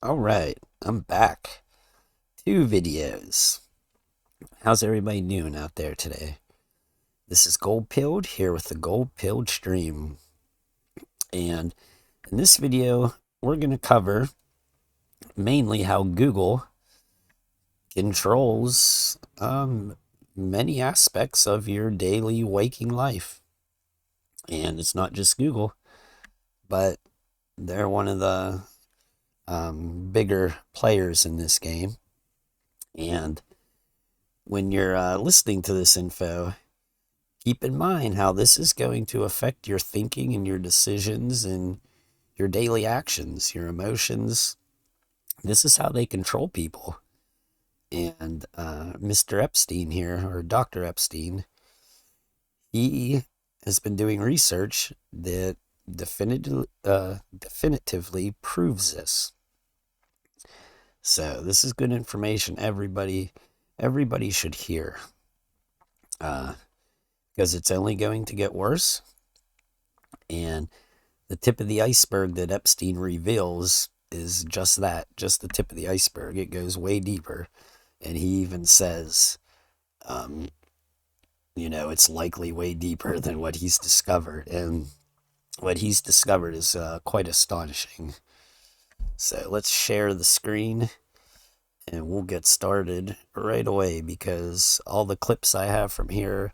All right, I'm back. Two videos. How's everybody doing out there today? This is Gold Pilled here with the Gold Pilled stream. And in this video, we're going to cover mainly how Google controls many aspects of your daily waking life. And it's not just Google, but they're one of the bigger players in this game. And when you're listening to this info, keep in mind how this is going to affect your thinking and your decisions and your daily actions, your emotions. This is how they control people. And Mr. Epstein here, or Dr. Epstein, he has been doing research that definitively proves this. So this is good information everybody should hear. Because it's only going to get worse. And the tip of the iceberg that Epstein reveals is just that, just the tip of the iceberg. It goes way deeper. And he even says, it's likely way deeper than what he's discovered. And what he's discovered is quite astonishing. So let's share the screen and we'll get started right away because all the clips I have from here,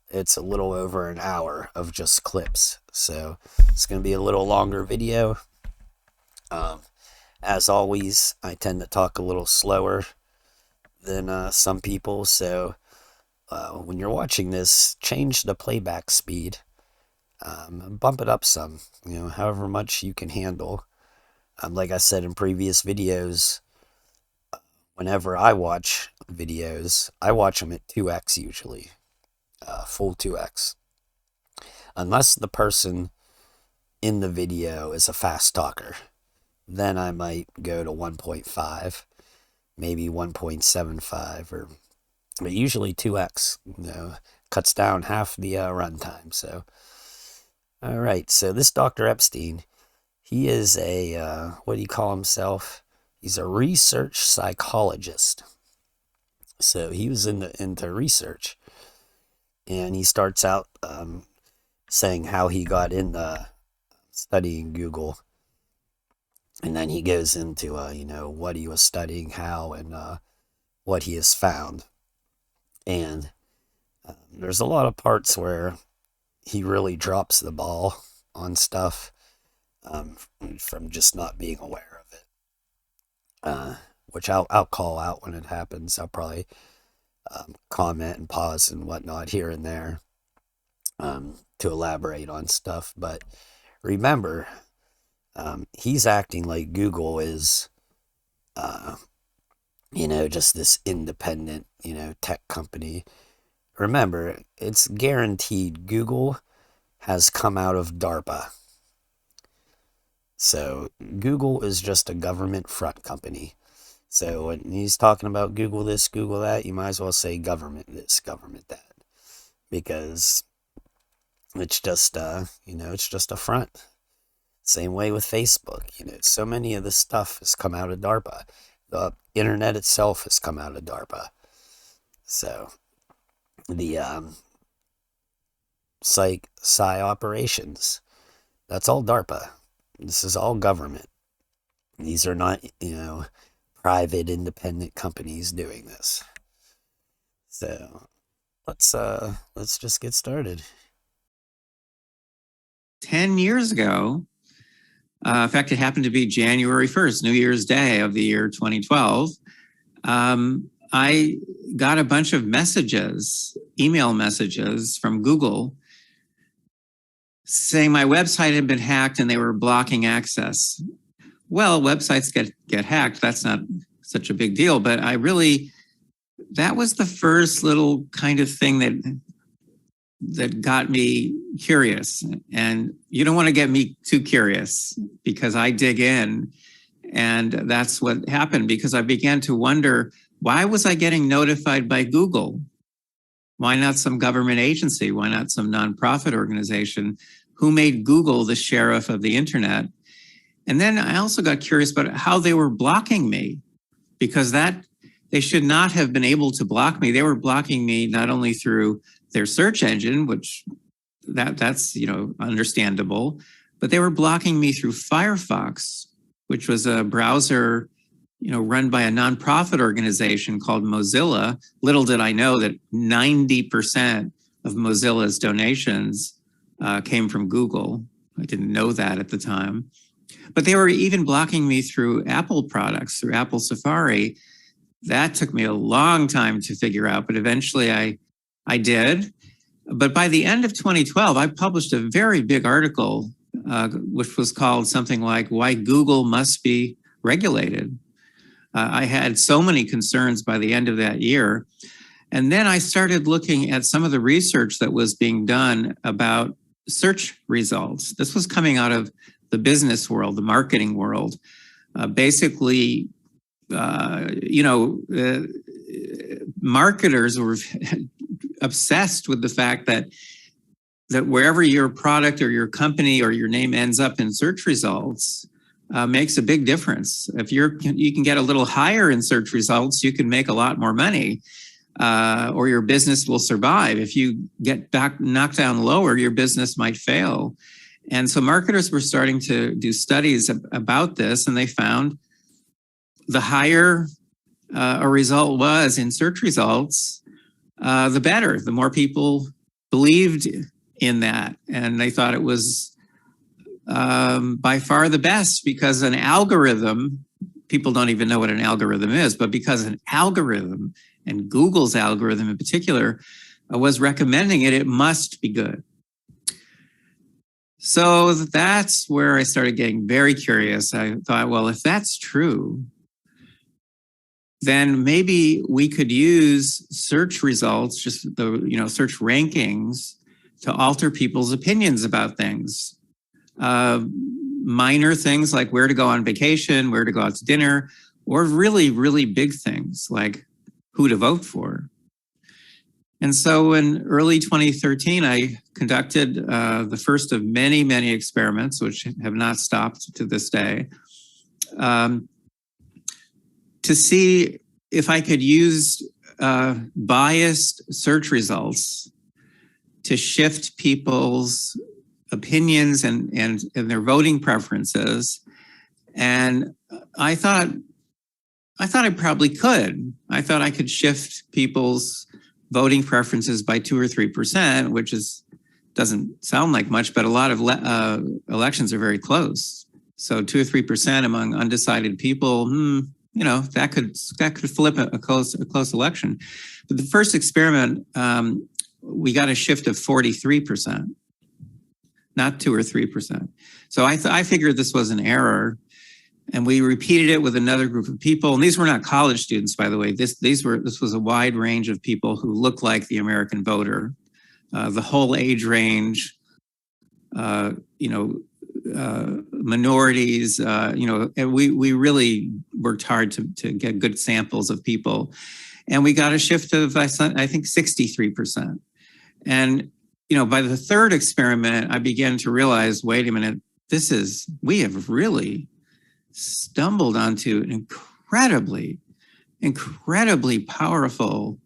it's a little over an hour of just clips. So it's going to be a little longer video. As always, I tend to talk a little slower than some people. So when you're watching this, change the playback speed. Bump it up some, however much you can handle. Like I said in previous videos, whenever I watch videos, I watch them at 2x usually. Full 2x. Unless the person in the video is a fast talker, then I might go to 1.5, maybe 1.75, but usually 2x, cuts down half the runtime. So, all right, so this Dr. Epstein, he is what do you call himself? He's a research psychologist. So he was into research. And he starts out saying how he got into studying Google. And then he goes into, what he was studying, how, and what he has found. And there's a lot of parts where he really drops the ball on stuff from just not being aware of it. Which I'll call out when it happens. I'll probably comment and pause and whatnot here and there to elaborate on stuff. But remember, he's acting like Google is, just this independent, tech company. Remember, it's guaranteed Google has come out of DARPA. So Google is just a government front company. So when he's talking about Google this, Google that, you might as well say government this, government that. Because it's just, it's just a front. Same way with Facebook. So many of this stuff has come out of DARPA. The internet itself has come out of DARPA. So the psy operations, that's all DARPA. This is all government. These are not, private independent companies doing this. So let's just get started. 10 years ago, in fact, it happened to be January 1st, New Year's Day of the year 2012, I got a bunch of messages, email messages from Google saying my website had been hacked and they were blocking access. Well, websites get hacked. That's not such a big deal, but that was the first little kind of thing that got me curious. And you don't want to get me too curious because I dig in. And that's what happened because I began to wonder, why was I getting notified by Google? Why not some government agency? Why not some nonprofit organization? Who made Google the sheriff of the internet? And then I also got curious about how they were blocking me, because they should not have been able to block me. They were blocking me not only through their search engine, which that's understandable, but they were blocking me through Firefox, which was a browser run by a nonprofit organization called Mozilla. Little did I know that 90% of Mozilla's donations came from Google. I didn't know that at the time. But they were even blocking me through Apple products, through Apple Safari. That took me a long time to figure out, but eventually I did. But by the end of 2012, I published a very big article, which was called something like "Why Google Must Be Regulated." I had so many concerns by the end of that year. And then I started looking at some of the research that was being done about search results. This was coming out of the business world, the marketing world. Basically, marketers were obsessed with the fact that wherever your product or your company or your name ends up in search results makes a big difference. If you can get a little higher in search results, you can make a lot more money, or your business will survive. If you get knocked down lower, your business might fail. And so marketers were starting to do studies about this, and they found the higher a result was in search results, the better. The more people believed in that, and they thought it was by far the best, because an algorithm, people don't even know what an algorithm is, but because an algorithm, and Google's algorithm in particular, was recommending it, it must be good. So that's where I started getting very curious. I thought, well, if that's true, then maybe we could use search results, just the search rankings, to alter people's opinions about things. Minor things like where to go on vacation, where to go out to dinner, or really, really big things like who to vote for. And so in early 2013, I conducted the first of many, many experiments, which have not stopped to this day, to see if I could use biased search results to shift people's opinions and their voting preferences. And I thought I probably could. I thought I could shift people's voting preferences by 2 or 3%, which doesn't sound like much, but a lot of elections are very close. So 2 or 3% among undecided people, that could flip a close election. But the first experiment, we got a shift of 43%, not 2 or 3%. So I figured this was an error, and we repeated it with another group of people. And these were not college students, by the way. This was a wide range of people who looked like the American voter, the whole age range, minorities, and we really worked hard to get good samples of people. And we got a shift of, I think, 63%. And, by the third experiment, I began to realize, wait a minute, we have really stumbled onto an incredibly powerful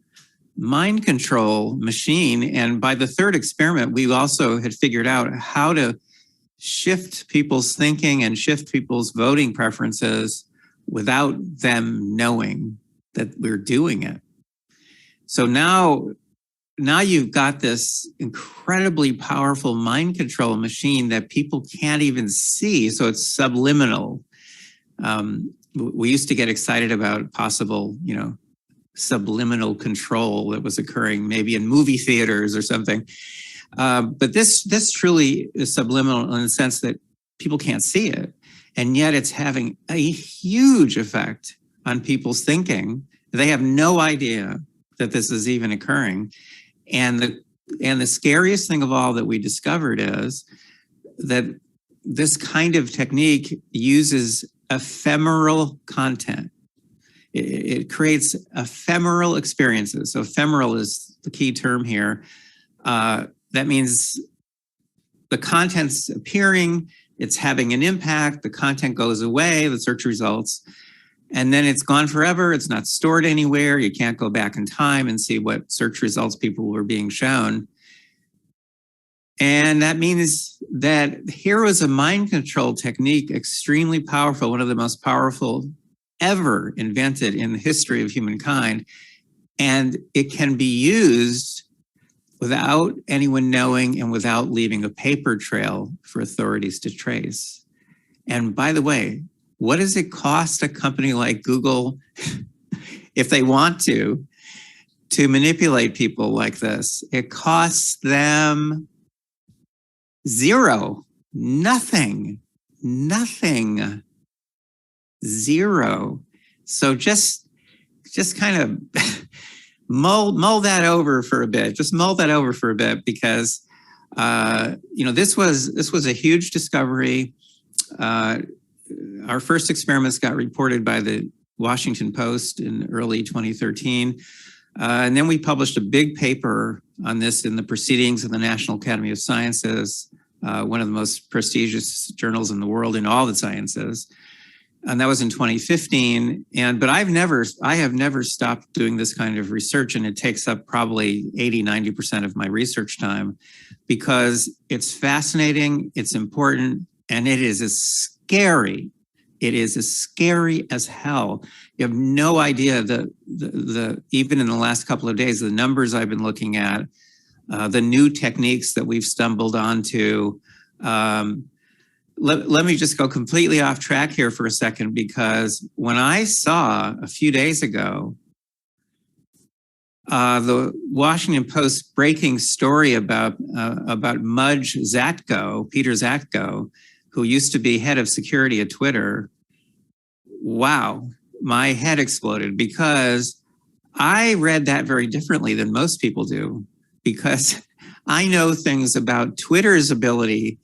mind control machine. And by the third experiment, we also had figured out how to shift people's thinking and shift people's voting preferences without them knowing that we're doing it. So now you've got this incredibly powerful mind control machine that people can't even see. So it's subliminal. We used to get excited about possible, subliminal control that was occurring maybe in movie theaters or something. But this truly is subliminal in the sense that people can't see it. And yet it's having a huge effect on people's thinking. They have no idea that this is even occurring. And the scariest thing of all that we discovered is that this kind of technique uses ephemeral content. It creates ephemeral experiences. So ephemeral is the key term here. That means the content's appearing, it's having an impact, the content goes away, the search results, and then it's gone forever. It's not stored anywhere. You can't go back in time and see what search results people were being shown. And that means that here was a mind control technique, extremely powerful, one of the most powerful ever invented in the history of humankind. And it can be used without anyone knowing and without leaving a paper trail for authorities to trace. And by the way, what does it cost a company like Google, if they want to manipulate people like this? It costs them zero, nothing, nothing, zero. So just kind of mull that over for a bit. Just mull that over for a bit, because this was a huge discovery. Our first experiments got reported by the Washington Post in early 2013. And then we published a big paper on this in the Proceedings of the National Academy of Sciences, one of the most prestigious journals in the world in all the sciences. And that was in 2015. But I have never stopped doing this kind of research, and it takes up probably 80-90% of my research time, because it's fascinating, it's important, and it is scary. It is as scary as hell. You have no idea the even in the last couple of days, the numbers I've been looking at, the new techniques that we've stumbled onto. Let me just go completely off track here for a second, because when I saw a few days ago the Washington Post breaking story about Mudge Zatko, Peter Zatko, who used to be head of security at Twitter, wow, my head exploded, because I read that very differently than most people do, because I know things about Twitter's ability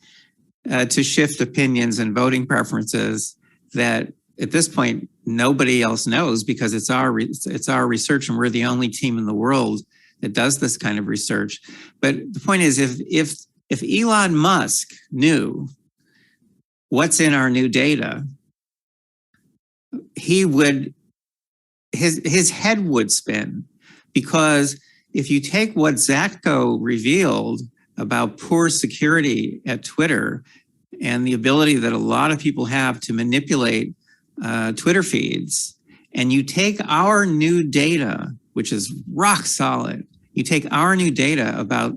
to shift opinions and voting preferences that at this point nobody else knows, because it's our research, and we're the only team in the world that does this kind of research. But the point is, if Elon Musk knew what's in our new data, his head would spin, because if you take what Zatko revealed about poor security at Twitter and the ability that a lot of people have to manipulate Twitter feeds, and you take our new data, which is rock solid, you take our new data about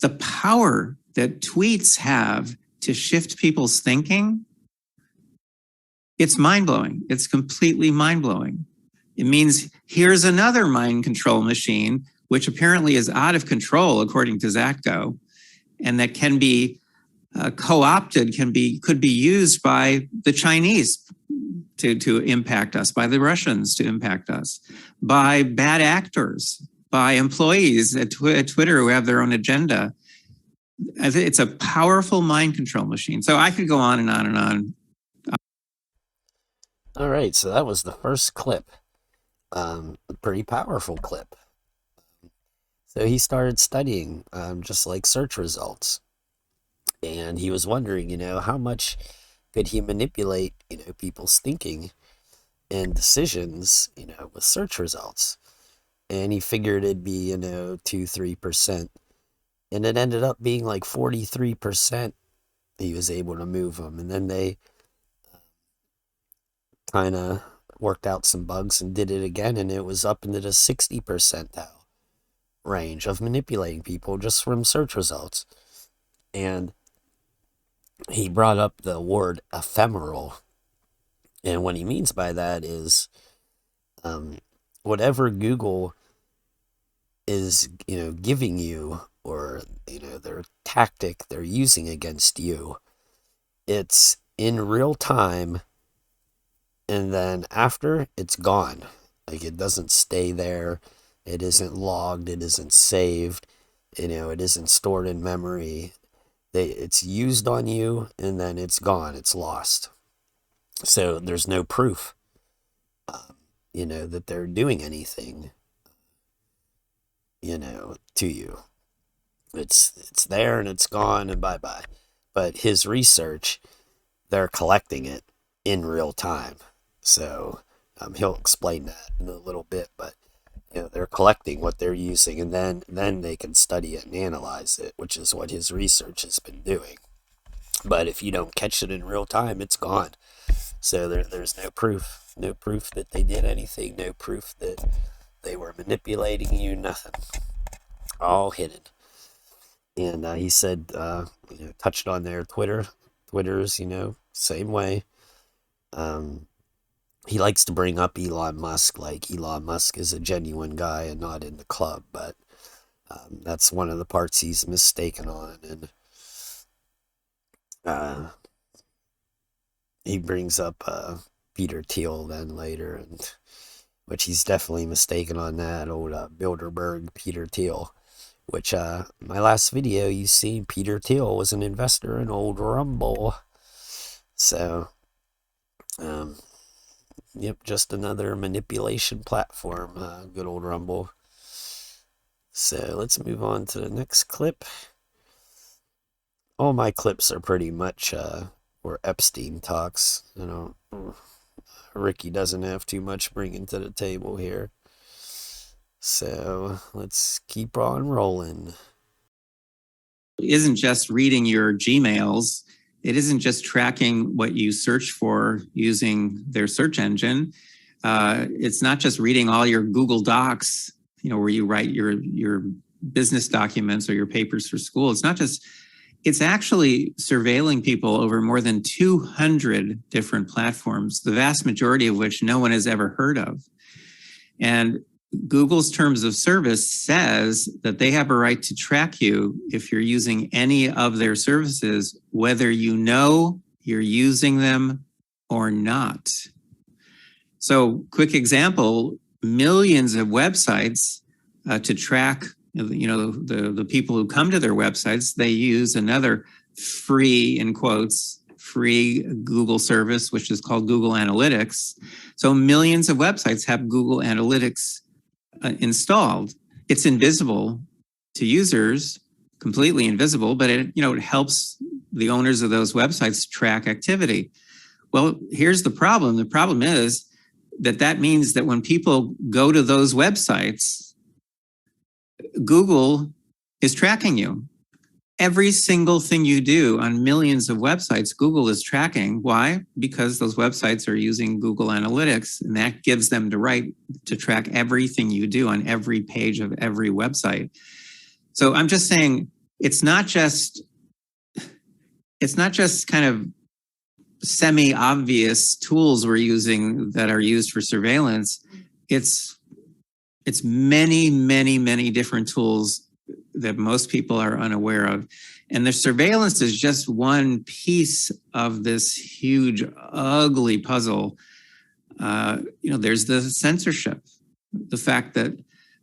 the power that tweets have to shift people's thinking, it's mind-blowing. It's completely mind-blowing. It means here's another mind control machine, which apparently is out of control, according to Zatko, and that can be co-opted, could be used by the Chinese to impact us, by the Russians to impact us, by bad actors, by employees at Twitter who have their own agenda. It's a powerful mind control machine. So I could go on and on and on. All right, so that was the first clip. A pretty powerful clip. So he started studying just like search results. And he was wondering, how much could he manipulate, people's thinking and decisions, with search results. And he figured it'd be, 2-3%. And it ended up being like 43%. He was able to move them. And then they kind of worked out some bugs and did it again. And it was up into the 60 percentile range of manipulating people just from search results. And he brought up the word ephemeral. And what he means by that is whatever Google is, giving you, or, their tactic they're using against you, it's in real time, and then after, it's gone. Like, it doesn't stay there. It isn't logged. It isn't saved. It isn't stored in memory. It's used on you, and then it's gone. It's lost. So there's no proof, that they're doing anything, to you. It's there, and it's gone, and bye-bye. but his research, they're collecting it in real time. So he'll explain that in a little bit, but they're collecting what they're using, and then they can study it and analyze it, which is what his research has been doing. But if you don't catch it in real time, it's gone. So there's no proof that they did anything, no proof that they were manipulating you, nothing. All hidden. And he said, touched on their Twitter's, same way. Um, he likes to bring up Elon Musk, like Elon Musk is a genuine guy and not in the club, but that's one of the parts he's mistaken on. And uh, he brings up Peter Thiel then later, and which he's definitely mistaken on that old Bilderberg Peter Thiel. Which my last video you see Peter Thiel was an investor in old Rumble. So yep, just another manipulation platform, good old Rumble. So let's move on to the next clip. All my clips are pretty much where Epstein talks. Ricky doesn't have too much bringing to the table here. So let's keep on rolling. It isn't just reading your Gmails. It isn't just tracking what you search for using their search engine. It's not just reading all your Google Docs, where you write your business documents or your papers for school. It's actually surveilling people over more than 200 different platforms, the vast majority of which no one has ever heard of. And Google's terms of service says that they have a right to track you if you're using any of their services, whether you know you're using them or not. So, quick example, millions of websites to track the people who come to their websites, they use another free, in quotes, free Google service, which is called Google Analytics. So millions of websites have Google Analytics installed. It's invisible to users, completely invisible, but it helps the owners of those websites track activity. Well, here's the problem. The problem is that means that when people go to those websites, Google is tracking you. Every single thing you do on millions of websites, Google is tracking. Why? Because those websites are using Google Analytics, and that gives them the right to track everything you do on every page of every website. So I'm just saying, it's not just kind of semi-obvious tools we're using that are used for surveillance. It's many, many, many different tools that most people are unaware of. And the surveillance is just one piece of this huge, ugly puzzle. There's the censorship, the fact that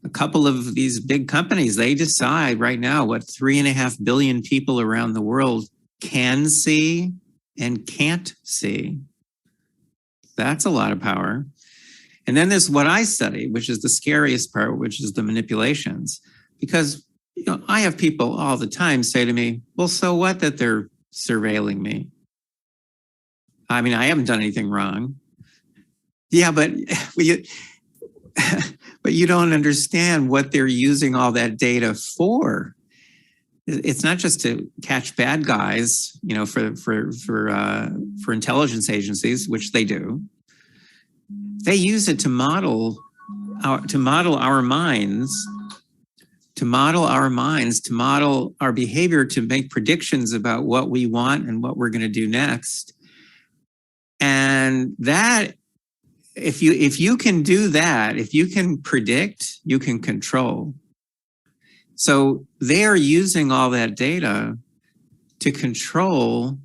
a couple of these big companies, they decide right now what 3.5 billion people around the world can see and can't see. That's a lot of power. And then there's what I study, which is the scariest part, which is the manipulations. Because I have people all the time say to me, well, so what that they're surveilling me? I mean, I haven't done anything wrong. Yeah, but you don't understand what they're using all that data for. It's not just to catch bad guys, for intelligence agencies, which they do. They use it to model our minds, to model our behavior, to make predictions about what we want and what we're going to do next. And that, if you can do that, if you can predict, you can control. So they are using all that data to control.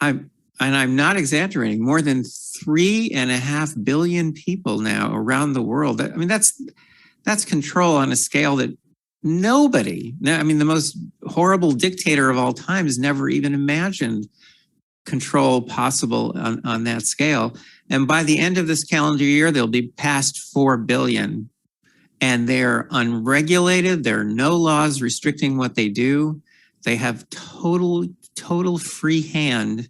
I'm not exaggerating, more than 3.5 billion people now around the world. I mean, that's control on a scale that nobody, the most horrible dictator of all time has never even imagined control possible on that scale. And by the end of this calendar year, they'll be past 4 billion. And they're unregulated. There are no laws restricting what they do. They have total total free hand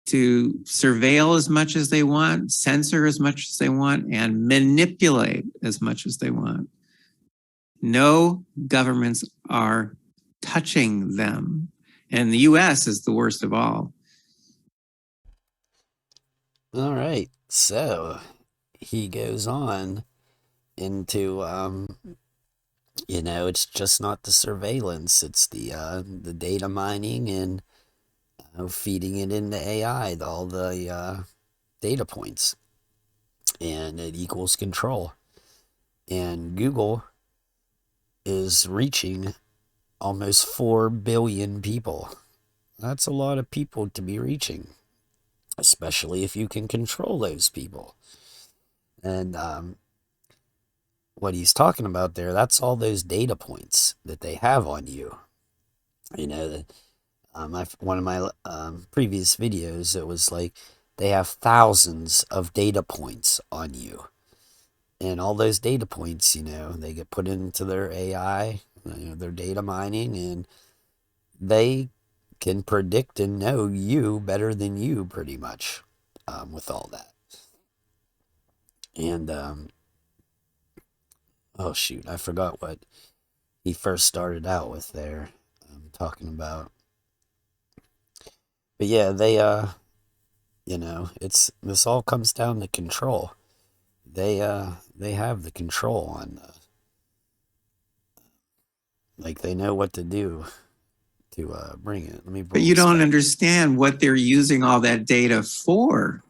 to surveil as much as they want, censor as much as they want, and manipulate as much as they want. No governments are touching them. And the US is the worst of all. All right. So he goes on into, it's just not the surveillance, it's the data mining and feeding it into AI, all the data points, and it equals control. And Google is reaching almost 4 billion people. That's a lot of people to be reaching, especially if you can control those people. And what he's talking about there, that's all those data points that they have on you. You know, one of my previous videos, it was like they have thousands of data points on you. And all those data points, they get put into their AI, their data mining, and they can predict and know you better than you, pretty much, with all that. And, oh shoot, I forgot what he first started out with there, talking about. But yeah, this all comes down to control. They have the control on like they know what to do to bring it. Let me But roll you this don't back. understand what they're using all that data for.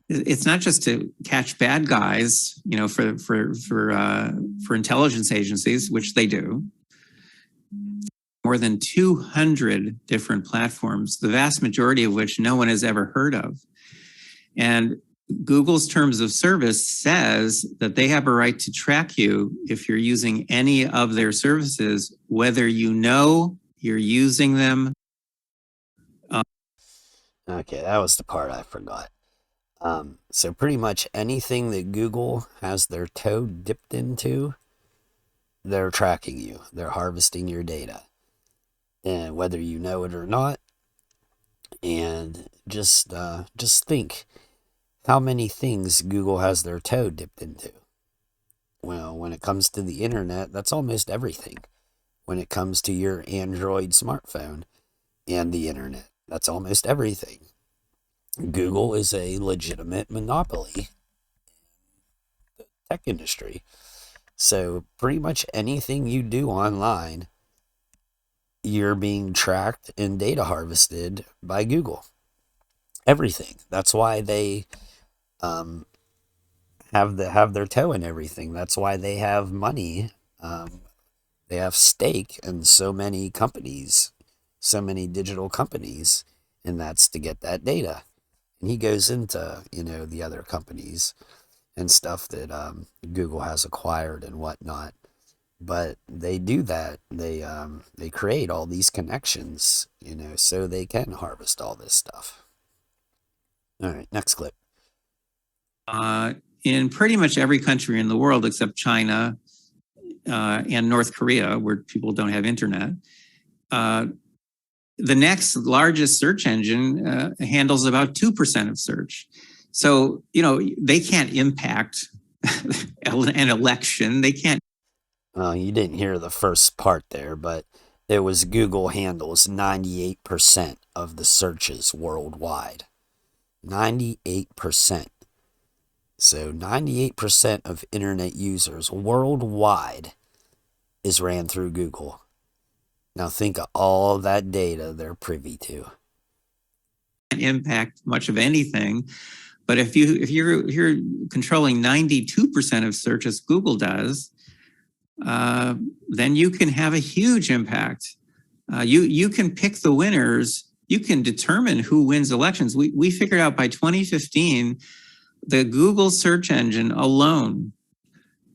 It's not just to catch bad guys, for intelligence agencies, which they do. More than 200 different platforms, the vast majority of which no one has ever heard of. And Google's terms of service says that they have a right to track you if you're using any of their services, whether you know you're using them. Okay, that was the part I forgot. So pretty much anything that Google has their toe dipped into, they're tracking you. They're harvesting your data, and whether you know it or not. And just think how many things Google has their toe dipped into. Well, when it comes to the internet, that's almost everything. When it comes to your Android smartphone and the internet, that's almost everything. Google is a legitimate monopoly tech industry. So pretty much anything you do online, you're being tracked and data harvested by Google. Everything. That's why they um, have their toe in everything. That's why they have money. They have stake in so many companies, so many digital companies, and that's to get that data. And he goes into the other companies and stuff that Google has acquired and whatnot. But they do that. They create all these connections, so they can harvest all this stuff. All right, next clip. In pretty much every country in the world except China and North Korea, where people don't have internet, the next largest search engine handles about 2% of search. So, they can't impact an election. They can't. You didn't hear the first part there, but it was Google handles 98% of the searches worldwide. 98%. So 98% of internet users worldwide is ran through Google. Now think of all that data they're privy to. Impact much of anything, but if you're controlling 92% of search as Google does, then you can have a huge impact. You can pick the winners. You can determine who wins elections. We figured out by 2015, the Google search engine alone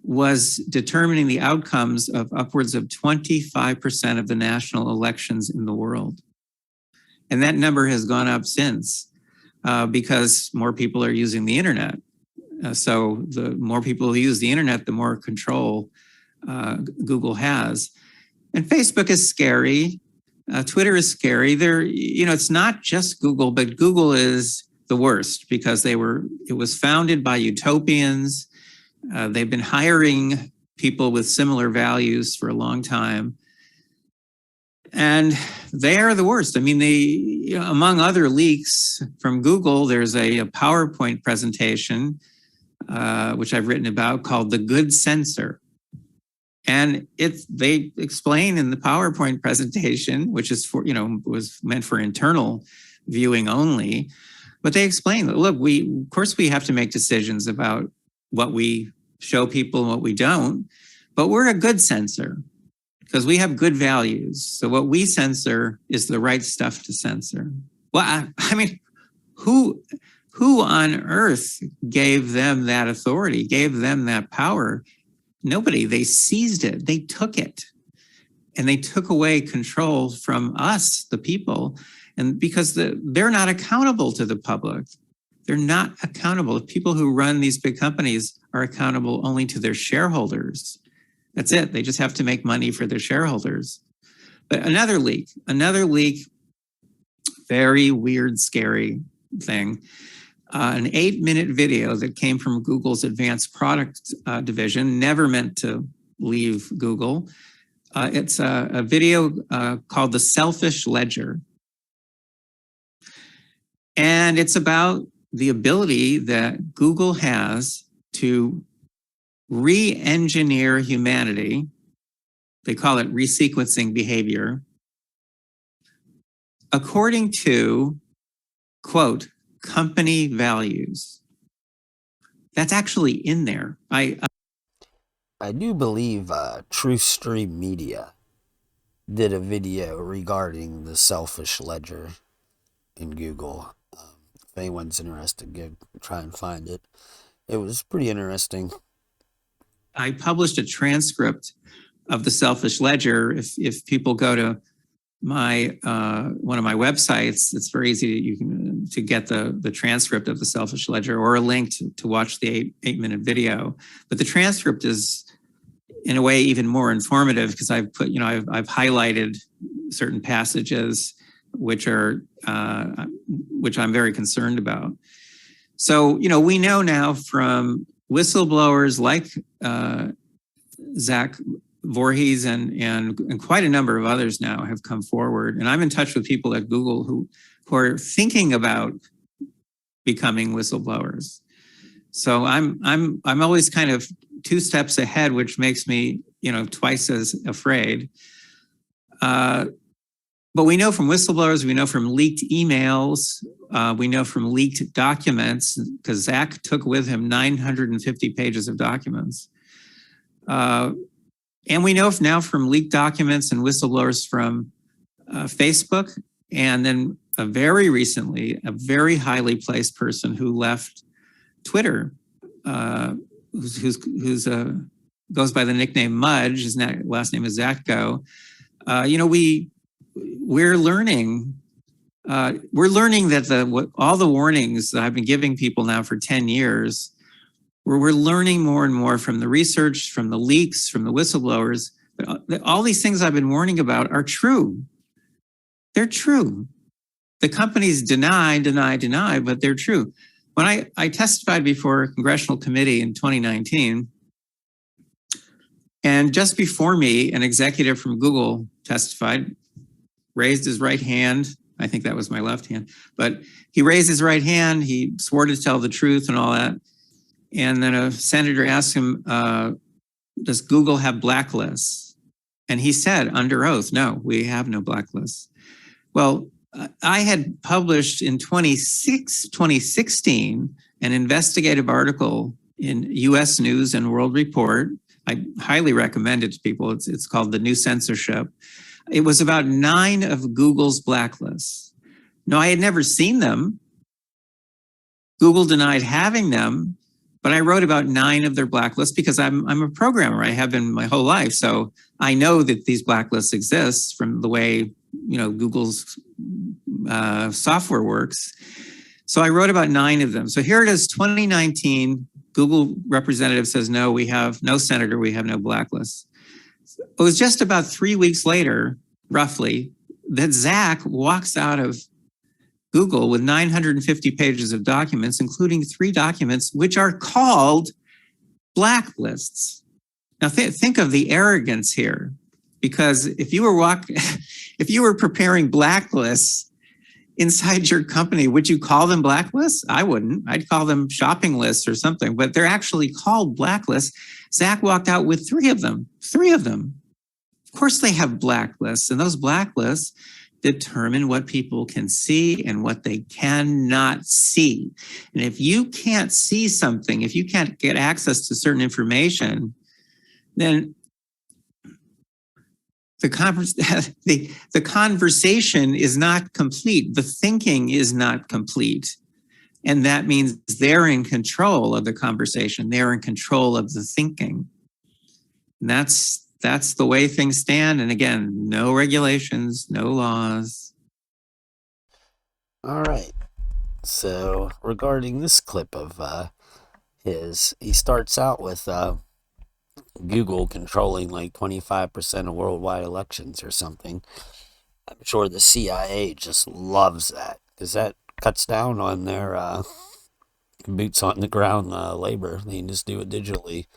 was determining the outcomes of upwards of 25% of the national elections in the world. And that number has gone up since because more people are using the internet. So the more people who use the internet, the more control Google has. And Facebook is scary. Twitter is scary. It's not just Google, but Google is the worst because it was founded by utopians. They've been hiring people with similar values for a long time. And they are the worst. I mean, among other leaks from Google, there's a PowerPoint presentation, which I've written about, called The Good Censor. And they explain in the PowerPoint presentation, which is was meant for internal viewing only, but they explain that, look, of course we have to make decisions about what we show people and what we don't, but we're a good censor because we have good values. So what we censor is the right stuff to censor. Well, I mean, who on earth gave them that authority, gave them that power? Nobody. They seized it. They took it. And they took away control from us, the people. And because they're not accountable to the public. They're not accountable. The people who run these big companies are accountable only to their shareholders. That's it. They just have to make money for their shareholders. But another leak, very weird, scary thing. An 8-minute video that came from Google's advanced product division, never meant to leave Google. It's a video called The Selfish Ledger. And it's about the ability that Google has to re-engineer humanity. They call it resequencing behavior, according to, quote, company values. That's actually in there. I do believe True Stream Media did a video regarding the selfish ledger in Google. If anyone's interested, try and find it. It was pretty interesting. I published a transcript of the selfish ledger. If people go to my one of my websites, it's very easy to get the transcript of the selfish ledger or a link to watch the 8-minute video. But the transcript is, in a way, even more informative because I've highlighted certain passages which I'm very concerned about. So, we know now from whistleblowers like Zach Voorhees and quite a number of others now have come forward. And I'm in touch with people at Google who are thinking about becoming whistleblowers. So I'm always kind of 2 steps ahead, which makes me, twice as afraid. But we know from whistleblowers, we know from leaked emails, we know from leaked documents, because Zach took with him 950 pages of documents. And we know now from leaked documents and whistleblowers from Facebook, and then very recently, a very highly placed person who left Twitter, who's goes by the nickname Mudge. His last name is Zatko. We're learning that all the warnings that I've been giving people now for 10 years, we're learning more and more from the research, from the leaks, from the whistleblowers, that all these things I've been warning about are true. They're true. The companies deny, but they're true. When I testified before a congressional committee in 2019, and just before me, an executive from Google testified, raised his right hand. I think that was my left hand, but he raised his right hand. He swore to tell the truth and all that. And then a senator asked him, does Google have blacklists? And he said under oath, no, we have no blacklists. Well, I had published in 2016 an investigative article in US News and World Report. I highly recommend it to people. It's called The New Censorship. It was about 9 of Google's blacklists. No, I had never seen them. Google denied having them, but I wrote about 9 of their blacklists because I'm a programmer. I have been my whole life. So I know that these blacklists exist from the way, Google's software works. So I wrote about 9 of them. So here it is, 2019, Google representative says, no, we have no senator, we have no blacklists. It was just about 3 weeks later, roughly, that Zach walks out of Google with 950 pages of documents, including 3 documents which are called blacklists. Now think of the arrogance here, because if you were if you were preparing blacklists inside your company, would you call them blacklists? I wouldn't. I'd call them shopping lists or something, but they're actually called blacklists. Zach walked out with 3 of them. 3 of them. Of course, they have blacklists, and those blacklists determine what people can see and what they cannot see. And if you can't see something, if you can't get access to certain information, then the conversation is not complete. The thinking is not complete. And that means they're in control of the conversation. They're in control of the thinking. And that's the way things stand. And again, no regulations, no laws. All right. So regarding this clip of he starts out with Google controlling like 25% of worldwide elections or something. I'm sure the CIA just loves that because that cuts down on their boots on the ground labor. They can just do it digitally,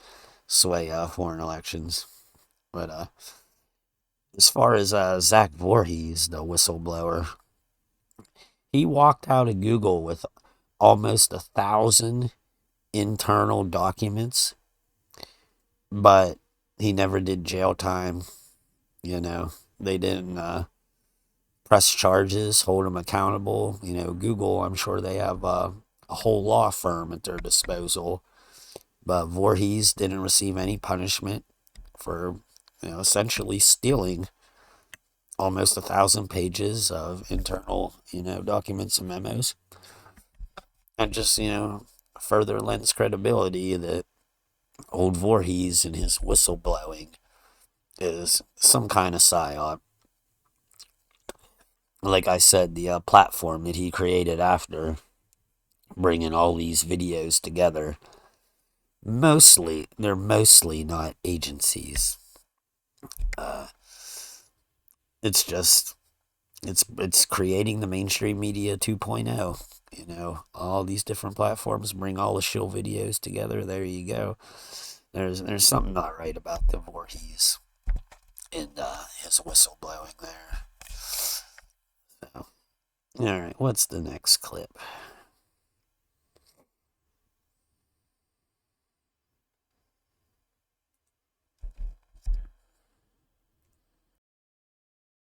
sway foreign elections. But as far as Zach Voorhees, the whistleblower, he walked out of Google with almost 1,000 internal documents, but he never did jail time. You know, they didn't press charges, hold him accountable. You know, Google, I'm sure they have a whole law firm at their disposal, but Voorhees didn't receive any punishment for, essentially stealing almost 1,000 pages of internal, documents and memos, and just, further lends credibility that old Voorhees and his whistleblowing is some kind of psyop. Like I said, the platform that he created after bringing all these videos together, they're mostly not agencies. Uh, it's just it's creating the mainstream media 2.0. All these different platforms bring all the shill videos together. There you go. There's something not right about the Voorhees and his whistleblowing there. So, all right, what's the next clip?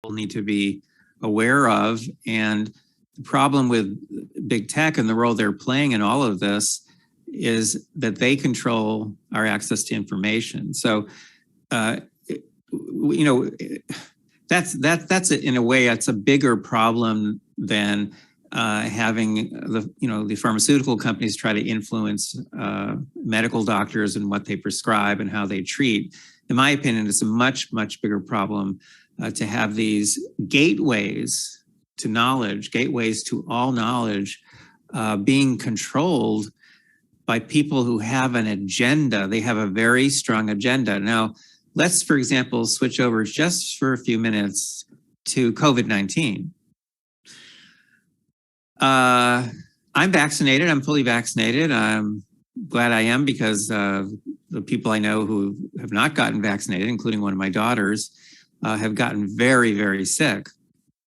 Need to be aware of. And the problem with big tech and the role they're playing in all of this is that they control our access to information. So, that's in a way that's a bigger problem than having the pharmaceutical companies try to influence medical doctors and what they prescribe and how they treat. In my opinion, it's a much bigger problem to have these gateways to knowledge, gateways to all knowledge, being controlled by people who have an agenda. They have a very strong agenda. Now, let's, for example, switch over just for a few minutes to COVID-19. I'm vaccinated. I'm fully vaccinated. I'm glad I am, because the people I know who have not gotten vaccinated, including one of my daughters, have gotten very sick.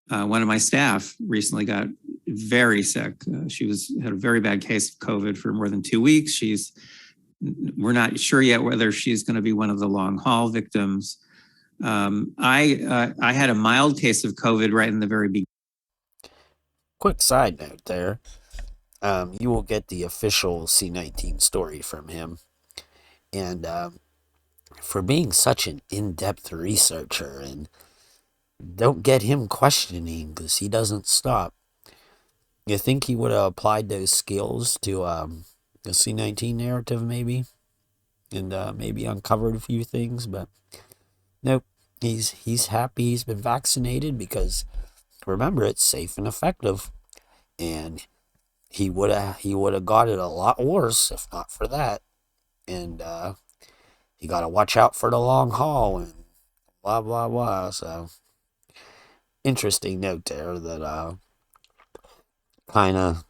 One of my staff recently got very sick. She had a very bad case of COVID for more than 2 weeks. We're not sure yet whether she's going to be one of the long haul victims. I had a mild case of COVID right in the very beginning. Quick side note there. You will get the official C19 story from him. And for being such an in-depth researcher, and don't get him questioning because he doesn't stop. You think he would have applied those skills to the C19 narrative maybe? And maybe uncovered a few things, but nope. He's happy he's been vaccinated because, remember, it's safe and effective. And he would have got it a lot worse if not for that. And you got to watch out for the long haul and blah blah blah. So interesting note there that kind of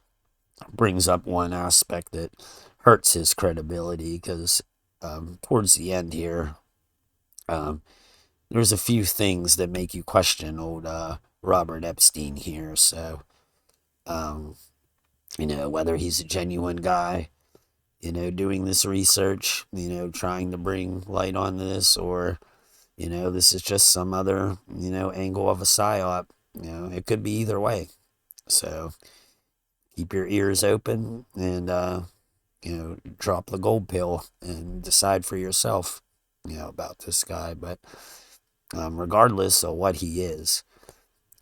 brings up one aspect that hurts his credibility because towards the end here, um, there's a few things that make you question old Robert Epstein here. So, um, whether he's a genuine guy, doing this research, trying to bring light on this, or, this is just some other, angle of a psyop. It could be either way. So keep your ears open and, drop the gold pill and decide for yourself, about this guy. But regardless of what he is,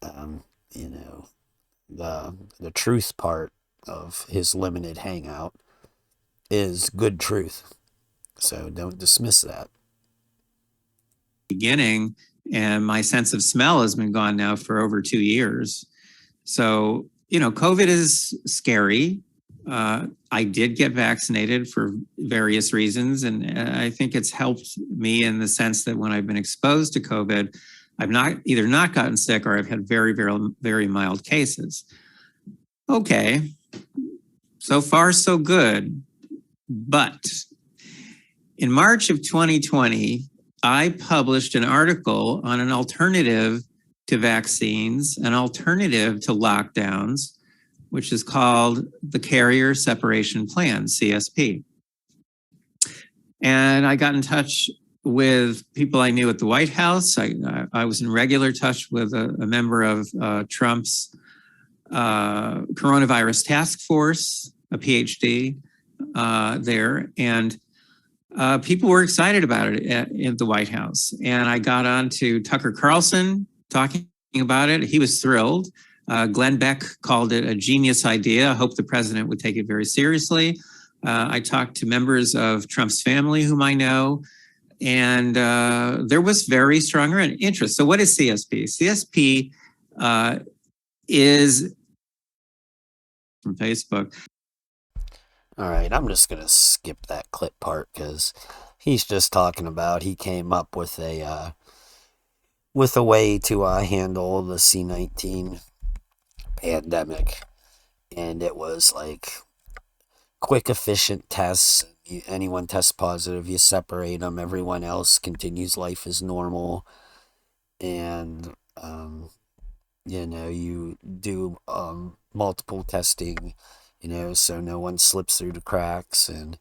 um, you know, the truth part of his limited hangout is good truth. So don't dismiss that. Beginning, and my sense of smell has been gone now for over 2 years. So, COVID is scary. I did get vaccinated for various reasons, and I think it's helped me in the sense that when I've been exposed to COVID, I've not gotten sick, or I've had very, very, very mild cases. Okay, so far so good. But in March of 2020, I published an article on an alternative to vaccines, an alternative to lockdowns, which is called the Carrier Separation Plan, CSP. And I got in touch with people I knew at the White House. I was in regular touch with a member of Trump's coronavirus task force, a PhD there. And people were excited about it at the White House. And I got on to Tucker Carlson talking about it. He was thrilled. Glenn Beck called it a genius idea. I hope the president would take it very seriously. I talked to members of Trump's family whom I know, and there was very strong interest. So what is CSP? CSP is from Facebook. All right, I'm just going to skip that clip part because he's just talking about he came up with a way to handle the C-19 pandemic, and it was like quick, efficient tests. Anyone tests positive, you separate them. Everyone else continues life as normal, and you do multiple testing, so no one slips through the cracks. And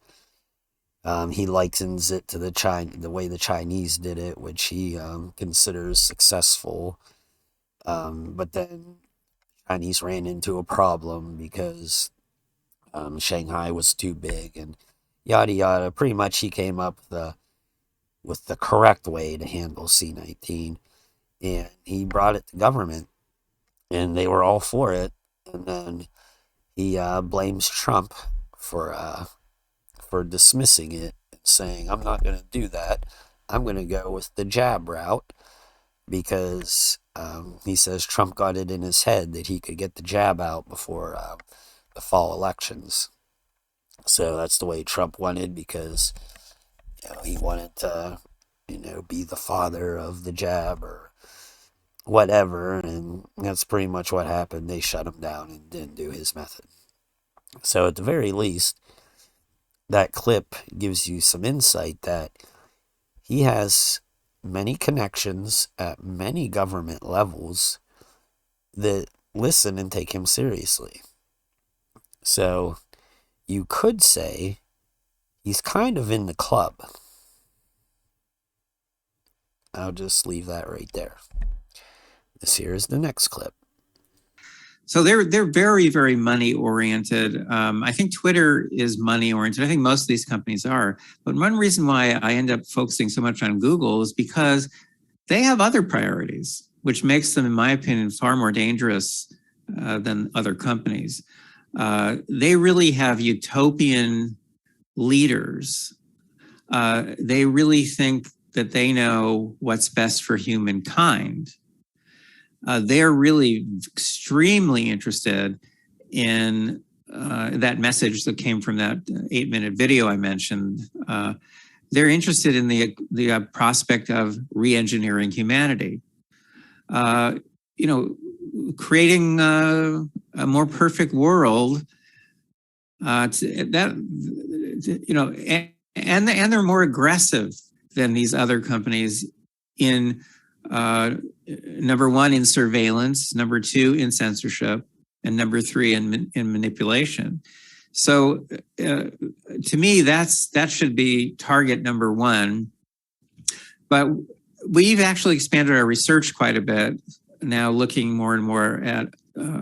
he likens it to the way the Chinese did it, which he considers successful. But then Chinese ran into a problem because Shanghai was too big and yada yada. Pretty much, he came up with the correct way to handle C-19, and he brought it to government, and they were all for it. And then he blames Trump for dismissing it and saying, "I'm not going to do that. I'm going to go with the jab route." Because he says Trump got it in his head that he could get the jab out before the fall elections. So that's the way Trump wanted, because he wanted to be the father of the jab or whatever, and that's pretty much what happened. They shut him down and didn't do his method. So at the very least, that clip gives you some insight that he has many connections at many government levels that listen and take him seriously. So you could say he's kind of in the club. I'll just leave that right there. This here is the next clip. So they're very, very money oriented. I think Twitter is money oriented. I think most of these companies are. But one reason why I end up focusing so much on Google is because they have other priorities, which makes them, in my opinion, far more dangerous than other companies. They really have utopian leaders. They really think that they know what's best for humankind. They're really extremely interested in that message that came from that 8-minute video I mentioned. They're interested in the prospect of re-engineering humanity. creating a more perfect world. And they're more aggressive than these other companies in number one, in surveillance, number two, in censorship, and number three, in manipulation. So to me, that should be target number one. But we've actually expanded our research quite a bit now, looking more and more at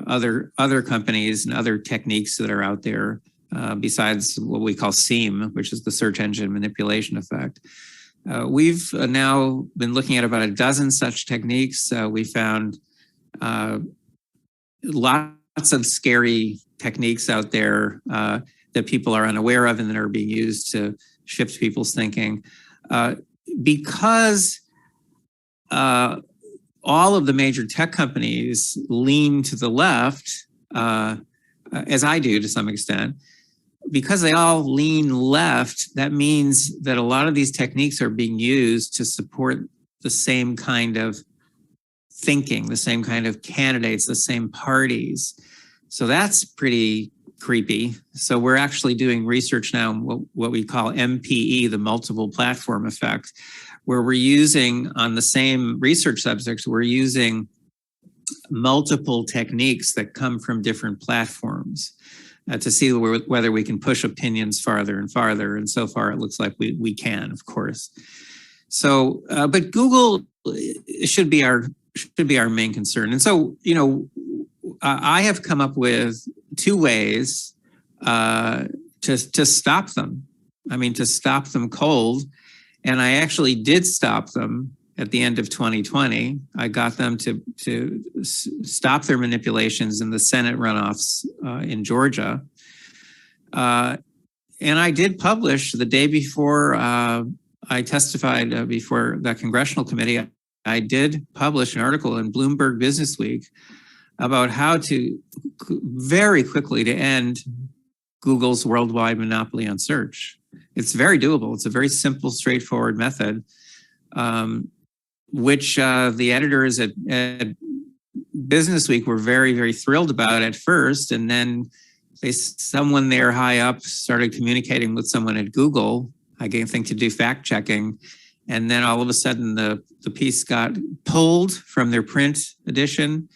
other companies and other techniques that are out there besides what we call SEAM, which is the search engine manipulation effect. We've now been looking at about a dozen such techniques. We found lots of scary techniques out there that people are unaware of and that are being used to shift people's thinking. Because all of the major tech companies lean to the left, as I do to some extent, because they all lean left, that means that a lot of these techniques are being used to support the same kind of thinking, the same kind of candidates, the same parties. So that's pretty creepy. So we're actually doing research now on what we call MPE, the multiple platform effect, where we're using, on the same research subjects, we're using multiple techniques that come from different platforms to see whether we can push opinions farther and farther. And so far, it looks like we can, of course. So, but Google should be our main concern. And so, I have come up with two ways to stop them. I mean, to stop them cold. And I actually did stop them at the end of 2020. I got them to stop their manipulations in the Senate runoffs in Georgia. And I did publish the day before I testified before that congressional committee. I did publish an article in Bloomberg Businessweek about how to very quickly to end Google's worldwide monopoly on search. It's very doable. It's a very simple, straightforward method, which the editors at Businessweek were very, very thrilled about at first. And then someone there high up started communicating with someone at Google, I think to do fact checking. And then all of a sudden the piece got pulled from their print edition,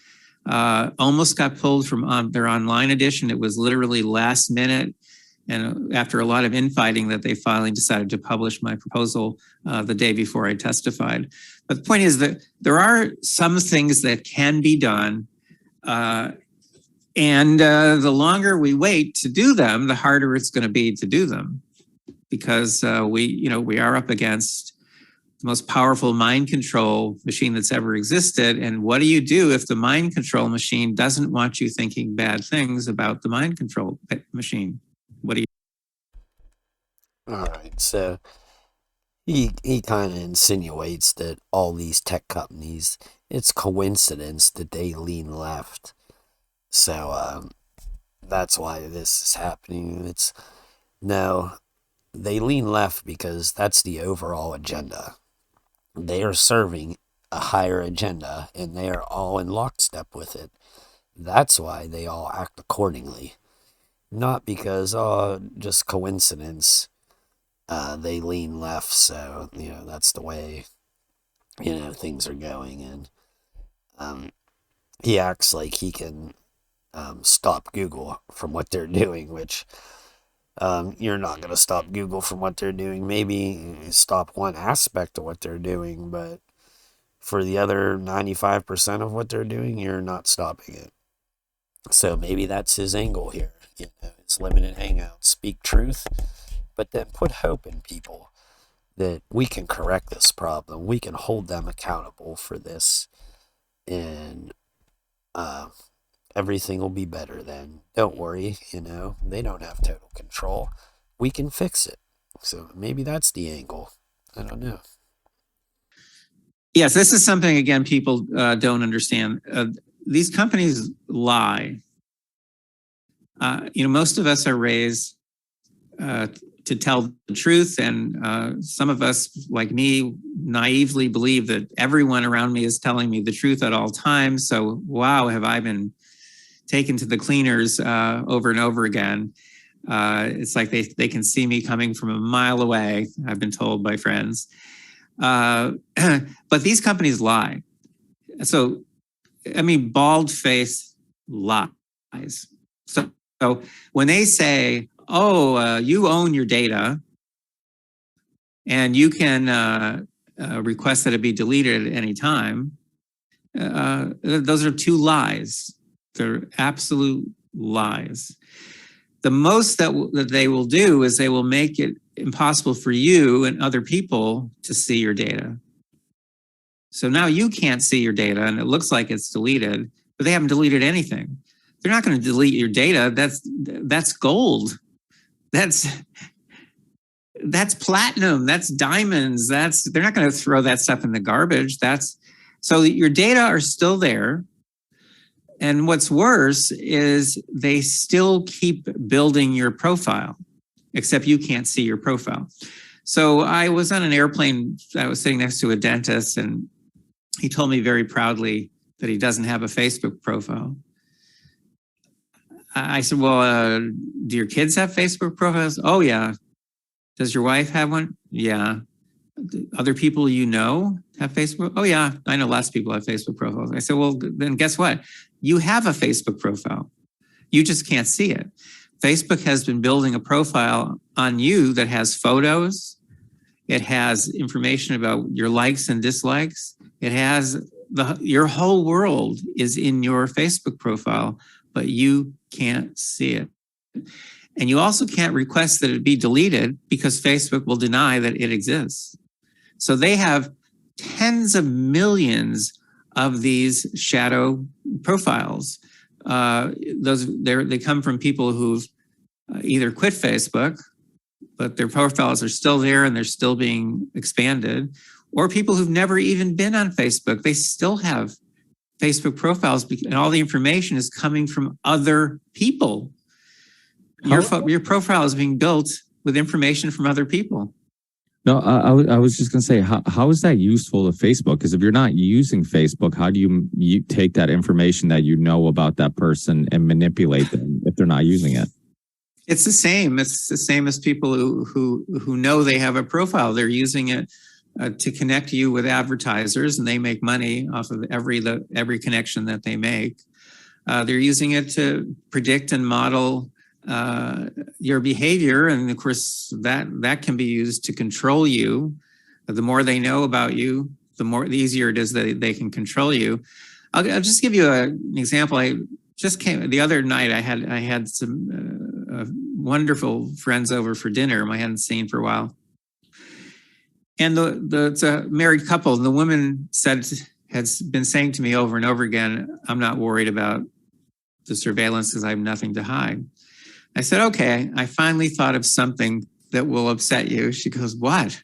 almost got pulled from their online edition. It was literally last minute. And after a lot of infighting, that they finally decided to publish my proposal the day before I testified. But the point is that there are some things that can be done. And the longer we wait to do them, the harder it's going to be to do them. Because we are up against the most powerful mind control machine that's ever existed. And what do you do if the mind control machine doesn't want you thinking bad things about the mind control machine? What do you? All right, so he kind of insinuates that all these tech companies, it's coincidence that they lean left. So that's why this is happening. No, they lean left because that's the overall agenda. They are serving a higher agenda, and they are all in lockstep with it. That's why they all act accordingly. Not because, just coincidence, they lean left, so, that's the way, things are going. And he acts like he can stop Google from what they're doing, which you're not going to stop Google from what they're doing. Maybe stop one aspect of what they're doing, but for the other 95% of what they're doing, you're not stopping it. So maybe that's his angle here. It's limited hangouts, speak truth, but then put hope in people that we can correct this problem. We can hold them accountable for this, and everything will be better then. Don't worry, they don't have total control. We can fix it. So maybe that's the angle. I don't know. Yes, this is something, again, people don't understand. These companies lie. Most of us are raised to tell the truth. And some of us, like me, naively believe that everyone around me is telling me the truth at all times. So, wow, have I been taken to the cleaners over and over again. It's like they can see me coming from a mile away, I've been told by friends. But these companies lie. So, I mean, bald-faced lies. So when they say, oh, you own your data and you can request that it be deleted at any time, those are two lies. They're absolute lies. The most that they will do is they will make it impossible for you and other people to see your data. So now you can't see your data and it looks like it's deleted, but they haven't deleted anything. They're not going to delete your data. That's gold. That's platinum. That's diamonds. They're not going to throw that stuff in the garbage. So your data are still there. And what's worse is they still keep building your profile, except you can't see your profile. So I was on an airplane. I was sitting next to a dentist, and he told me very proudly that he doesn't have a Facebook profile. I said, well, do your kids have Facebook profiles? Oh, yeah. Does your wife have one? Yeah. Other people you know have Facebook? Oh, yeah. I know lots of people have Facebook profiles. I said, well, then guess what? You have a Facebook profile. You just can't see it. Facebook has been building a profile on you that has photos. It has information about your likes and dislikes. It has your whole world is in your Facebook profile, but you can't see it. And you also can't request that it be deleted because Facebook will deny that it exists. So they have tens of millions of these shadow profiles. They come from people who've either quit Facebook, but their profiles are still there and they're still being expanded, or people who've never even been on Facebook. They still have Facebook profiles, and all the information is coming from other people. Your profile is being built with information from other people. No, I was just going to say, how is that useful to Facebook? Because if you're not using Facebook, how do you take that information that you know about that person and manipulate them if they're not using it? It's the same. It's the same as people who know they have a profile. They're using it to connect you with advertisers, and they make money off of every connection that they make. They're using it to predict and model your behavior, and of course that can be used to control you. The more they know about you, the easier it is that they can control you. I'll just give you an example. I just came the other night. I had some wonderful friends over for dinner I hadn't seen for a while, and it's a married couple. And the woman has been saying to me over and over again, "I'm not worried about the surveillance because I have nothing to hide." I said, okay, I finally thought of something that will upset you. She goes, what?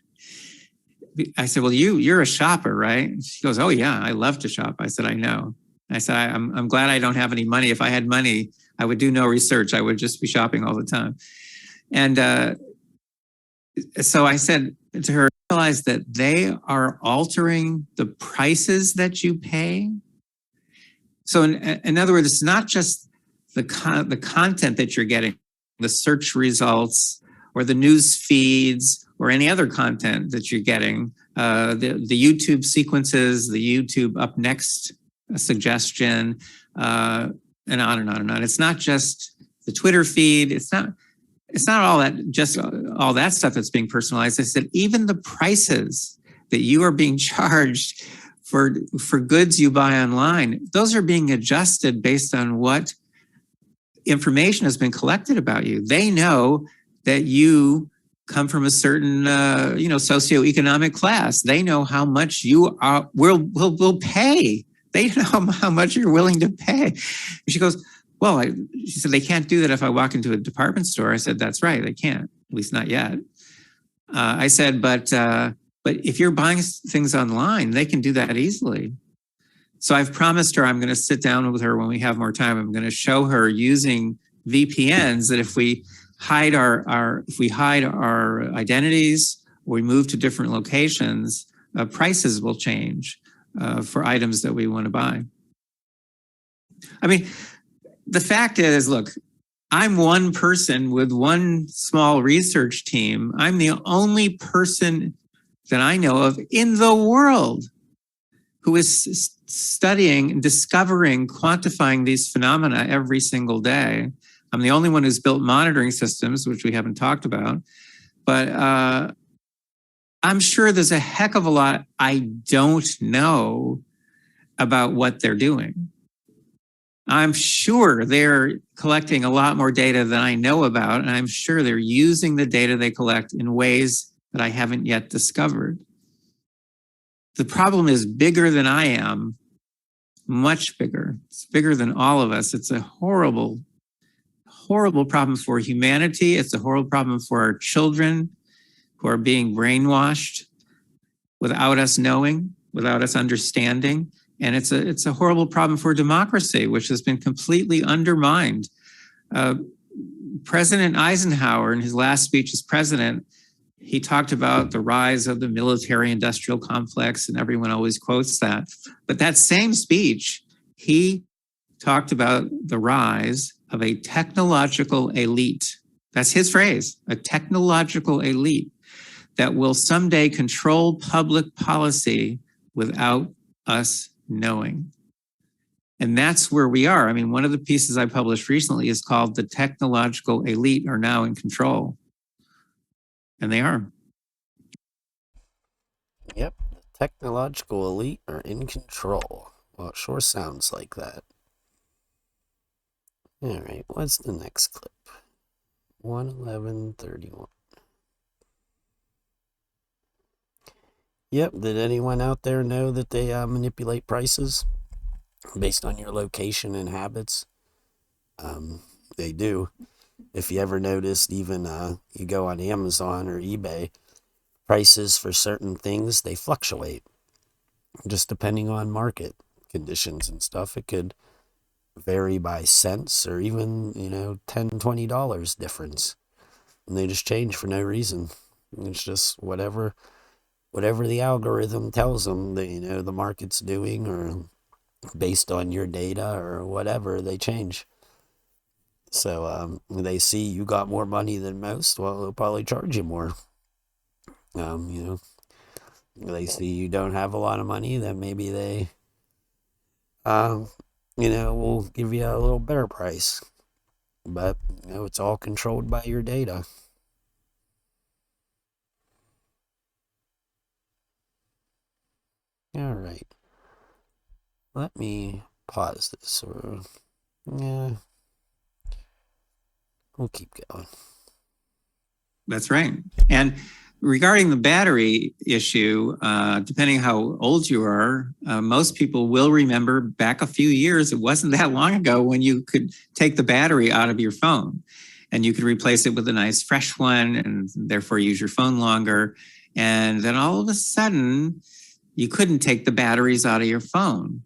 I said, well, you're a shopper, right? She goes, oh yeah, I love to shop. I said, I know. I said, I'm glad I don't have any money. If I had money, I would do no research. I would just be shopping all the time. And so I said to her, realize that they are altering the prices that you pay. So in other words, it's not just the content that you're getting, the search results or the news feeds or any other content that you're getting, the YouTube sequences, the YouTube up next suggestion, and on and on and on. It's not just the Twitter feed. It's not all that stuff that's being personalized. I said, even the prices that you are being charged for goods you buy online, those are being adjusted based on what information has been collected about you. They know that you come from a certain, socioeconomic class. They know how much you will pay. They know how much you're willing to pay. She goes, well, she said, they can't do that if I walk into a department store. I said, that's right, they can't, at least not yet. I said, but if you're buying things online, they can do that easily. So I've promised her I'm going to sit down with her when we have more time. I'm going to show her using VPNs that if we hide if we hide our identities, or we move to different locations, prices will change for items that we want to buy. I mean, the fact is, look, I'm one person with one small research team. I'm the only person that I know of in the world who is studying, discovering, quantifying these phenomena every single day. I'm the only one who's built monitoring systems, which we haven't talked about. But I'm sure there's a heck of a lot I don't know about what they're doing. I'm sure they're collecting a lot more data than I know about, and I'm sure they're using the data they collect in ways that I haven't yet discovered. The problem is bigger than I am, much bigger. It's bigger than all of us. It's a horrible, horrible problem for humanity. It's a horrible problem for our children who are being brainwashed without us knowing, without us understanding. And it's a horrible problem for democracy, which has been completely undermined. President Eisenhower, in his last speech as president, he talked about the rise of the military-industrial complex, and everyone always quotes that. But that same speech, he talked about the rise of a technological elite. That's his phrase, a technological elite that will someday control public policy without us knowing. And that's where we are. I mean, one of the pieces I published recently is called "The Technological Elite Are Now in Control." And they are. Yep, the technological elite are in control. Well, it sure sounds like that. Alright, what's the next clip? 111:31. Yep, did anyone out there know that they manipulate prices based on your location and habits? They do. If you ever noticed, even you go on Amazon or eBay, prices for certain things, they fluctuate just depending on market conditions and stuff. It could vary by cents or even, $10, $20 difference. And they just change for no reason. It's just whatever the algorithm tells them that, the market's doing, or based on your data or whatever, they change. So they see you got more money than most, well, they'll probably charge you more. They see you don't have a lot of money, then maybe they, will give you a little better price. But, it's all controlled by your data. All right. Let me pause this, or, yeah, we'll keep going. That's right. And regarding the battery issue, depending how old you are, most people will remember back a few years, it wasn't that long ago, when you could take the battery out of your phone and you could replace it with a nice fresh one and therefore use your phone longer. And then all of a sudden, you couldn't take the batteries out of your phone.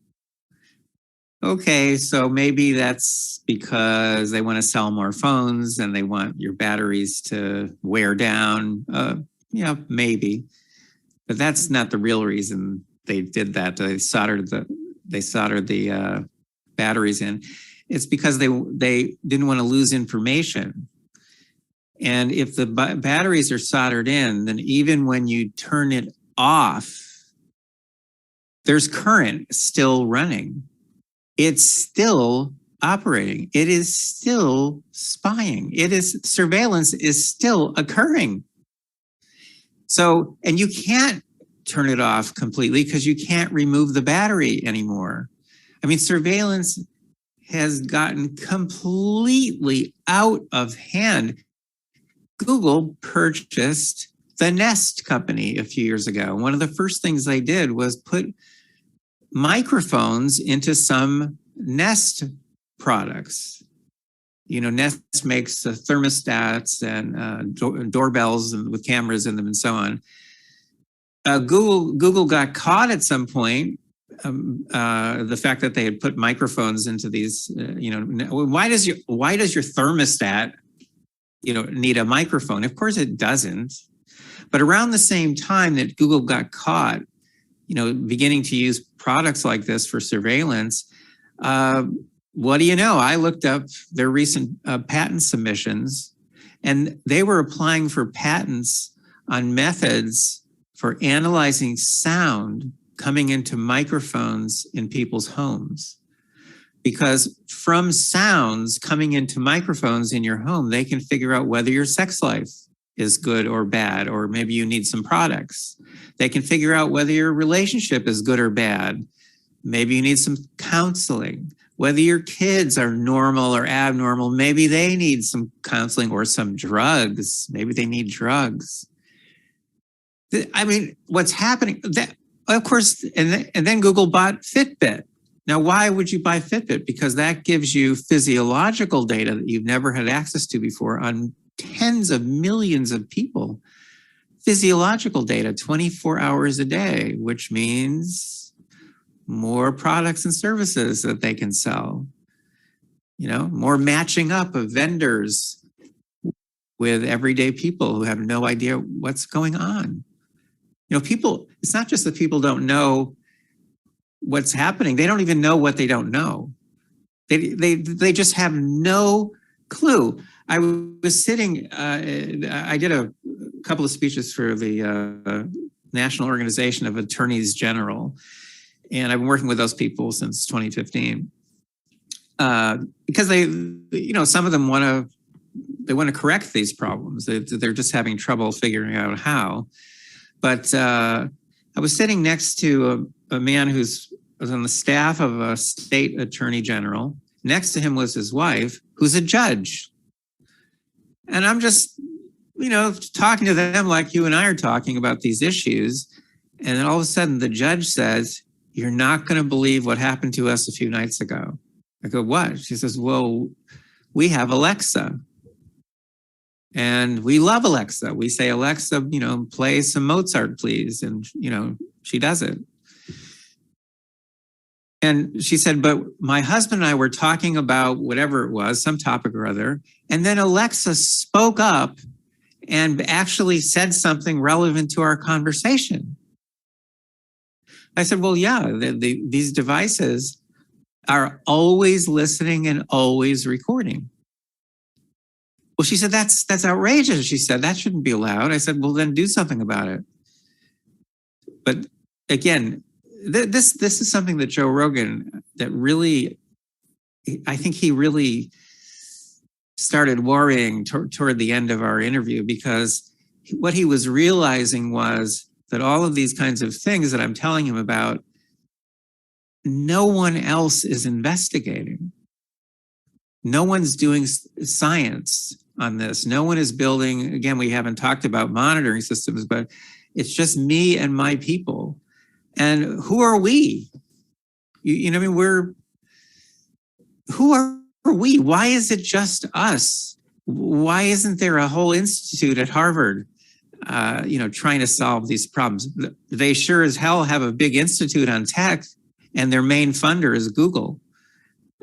Okay, so maybe that's because they want to sell more phones and they want your batteries to wear down. Maybe. But that's not the real reason they did that. They soldered the batteries in. It's because they didn't want to lose information. And if the batteries are soldered in, then even when you turn it off, there's current still running. It's still operating. It is still spying. Surveillance is still occurring. So, and you can't turn it off completely because you can't remove the battery anymore. I mean, surveillance has gotten completely out of hand. Google purchased the Nest company a few years ago. One of the first things they did was put microphones into some Nest products. Nest makes thermostats and doorbells with cameras in them and so on. Google got caught at some point. The fact that they had put microphones into these, why does your thermostat need a microphone. Of course it doesn't. But around the same time that Google got caught, beginning to use products like this for surveillance, what do you know? I looked up their recent patent submissions, and they were applying for patents on methods for analyzing sound coming into microphones in people's homes. Because from sounds coming into microphones in your home, they can figure out whether your sex life is good or bad, or maybe you need some products. They can figure out whether your relationship is good or bad. Maybe you need some counseling. Whether your kids are normal or abnormal, maybe they need some counseling or some drugs. Maybe they need drugs. I mean, what's happening? Of course, and then Google bought Fitbit. Now, why would you buy Fitbit? Because that gives you physiological data that you've never had access to before on tens of millions of people. Physiological data 24 hours a day, which means more products and services that they can sell. More matching up of vendors with everyday people who have no idea what's going on. People, it's not just that people don't know what's happening. They don't even know what they don't know. They just have no clue. I was sitting, I did a couple of speeches for the National Organization of Attorneys General, and I've been working with those people since 2015. Because they, some of them want to correct these problems. They're just having trouble figuring out how. But I was sitting next to a man who was on the staff of a state attorney general. Next to him was his wife, who's a judge. And I'm just, talking to them like you and I are talking about these issues. And then all of a sudden the judge says, "You're not going to believe what happened to us a few nights ago." I go, "What?" She says, "Well, we have Alexa. And we love Alexa. We say, Alexa, play some Mozart, please." And, she does it. And she said, "But my husband and I were talking about whatever it was, some topic or other. And then Alexa spoke up and actually said something relevant to our conversation." I said, "Well, yeah, these devices are always listening and always recording." Well, she said, that's outrageous. She said, "That shouldn't be allowed." I said, "Well, then do something about it." But again, this is something that Joe Rogan, that really, I think he really started worrying toward the end of our interview, because what he was realizing was that all of these kinds of things that I'm telling him about, no one else is investigating. No one's doing science on this. No one is building, again, we haven't talked about monitoring systems, but it's just me and my people. And who are we? Who are we? Why is it just us? Why isn't there a whole institute at Harvard, trying to solve these problems? They sure as hell have a big institute on tech, and their main funder is Google.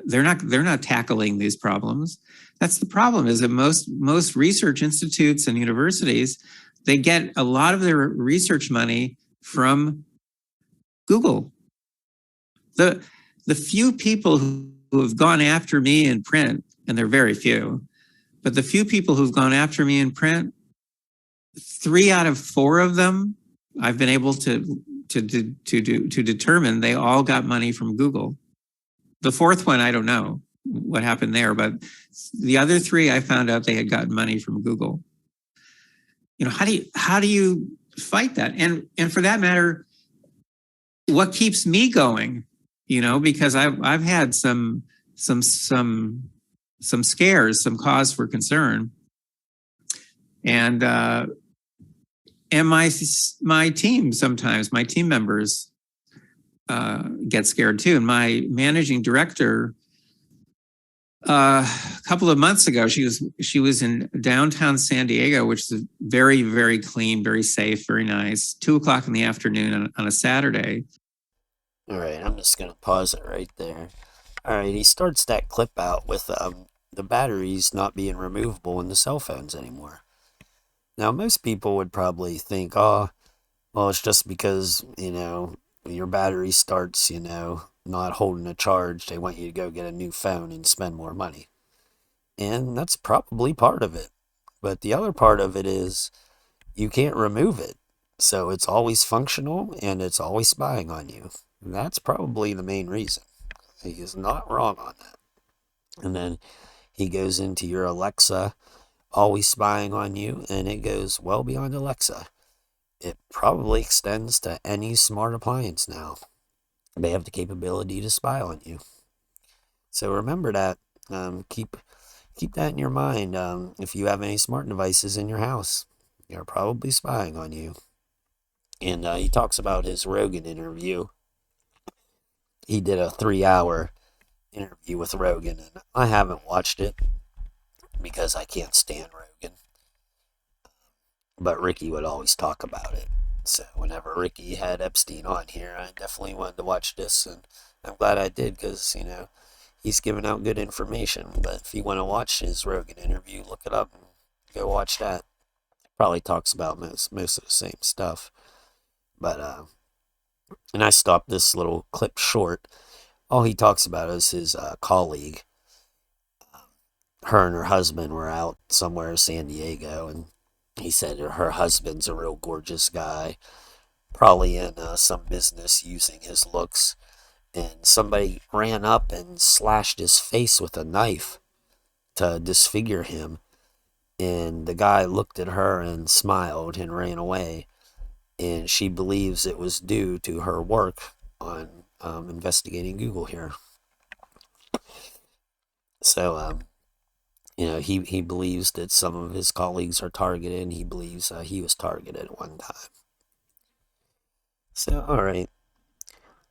They're not tackling these problems. That's the problem, is that most research institutes and universities, they get a lot of their research money from Google. The few people who have gone after me in print, and they're very few, but the few people who've gone after me in print, 3 out of 4 of them, I've been able to determine they all got money from Google. The 4th one, I don't know what happened there, but the other 3, I found out they had gotten money from Google. How do you fight that? And for that matter, what keeps me going? Because I've had some scares, some cause for concern, and my team, sometimes my team members get scared too. And my managing director, a couple of months ago, she was in downtown San Diego, which is very, very clean, very safe, very nice. 2:00 in the afternoon on a Saturday. All right, I'm just going to pause it right there. All right, he starts that clip out with the batteries not being removable in the cell phones anymore. Now, most people would probably think, oh, well, it's just because, your battery starts, not holding a charge. They want you to go get a new phone and spend more money. And that's probably part of it. But the other part of it is you can't remove it. So it's always functional and it's always spying on you. And that's probably the main reason. He is not wrong on that. And then he goes into your Alexa, always spying on you, and it goes well beyond Alexa. It probably extends to any smart appliance now. They have the capability to spy on you. So remember that. Keep that in your mind. If you have any smart devices in your house, they're probably spying on you. And he talks about his Rogan interview. He did a 3-hour interview with Rogan, and I haven't watched it because I can't stand Rogan. But Ricky would always talk about it. So whenever Ricky had Epstein on here, I definitely wanted to watch this, and I'm glad I did because, he's giving out good information. But if you want to watch his Rogan interview, look it up and go watch that. Probably talks about most of the same stuff. But, and I stopped this little clip short. All he talks about is his colleague. Her and her husband were out somewhere in San Diego, and he said her husband's a real gorgeous guy, probably in some business using his looks. And somebody ran up and slashed his face with a knife to disfigure him. And the guy looked at her and smiled and ran away. And she believes it was due to her work on investigating Google here. So, he believes that some of his colleagues are targeted, and he believes he was targeted at one time. So, all right.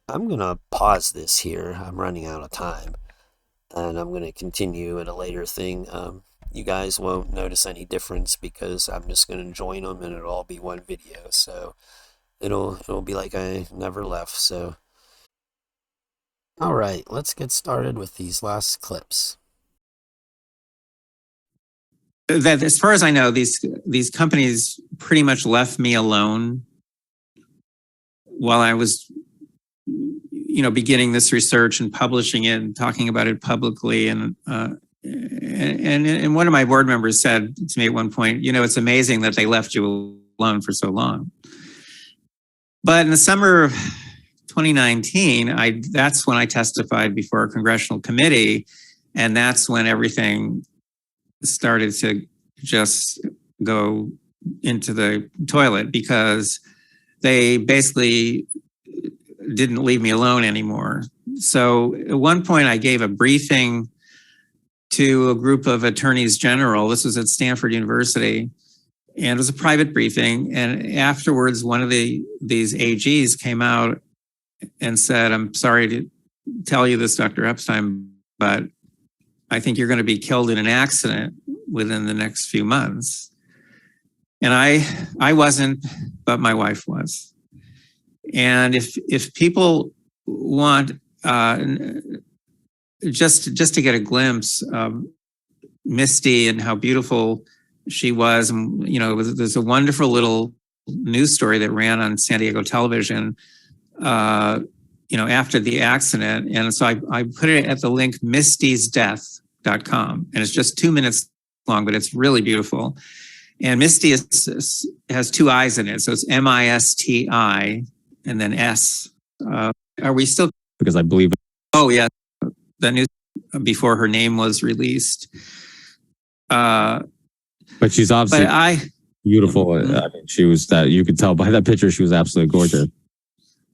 I'm going to pause this here. I'm running out of time. And I'm going to continue at a later thing. You guys won't notice any difference because I'm just going to join them and it'll all be one video. So it'll be like I never left. So, all right, let's get started with these last clips. That, as far as I know, these companies pretty much left me alone while I was, beginning this research and publishing it and talking about it publicly. And one of my board members said to me at one point, it's amazing that they left you alone for so long. But in the summer of 2019, that's when I testified before a congressional committee, and that's when everything started to just go into the toilet because they basically didn't leave me alone anymore. So at one point I gave a briefing to a group of attorneys general. This was at Stanford University, and it was a private briefing. And afterwards, one of these AGs came out and said, "I'm sorry to tell you this, Dr. Epstein, but I think you're going to be killed in an accident within the next few months." And I wasn't, but my wife was. And if people want just to get a glimpse of Misty and how beautiful she was, and there's a wonderful little news story that ran on San Diego television, after the accident. And so I put it at the link mistysdeath.com, and it's just 2 minutes long, but it's really beautiful. And Misty has two eyes in it, so it's MISTI and then S. Are we still? Because I believe. Oh yeah, the news before her name was released. But she's obviously beautiful. I mean, she was that you could tell by that picture. She was absolutely gorgeous.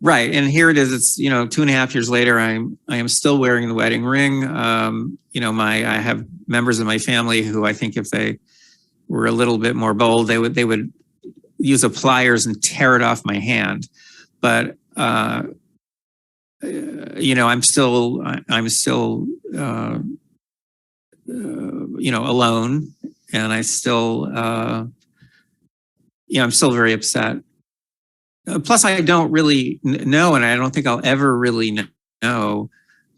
Right, and here it is. It's 2.5 years later. I am still wearing the wedding ring. I have members of my family who I think if they were a little bit more bold, they would use a pliers and tear it off my hand. But I'm still alone, and I still I'm still very upset. Plus, I don't really know, and I don't think I'll ever really know,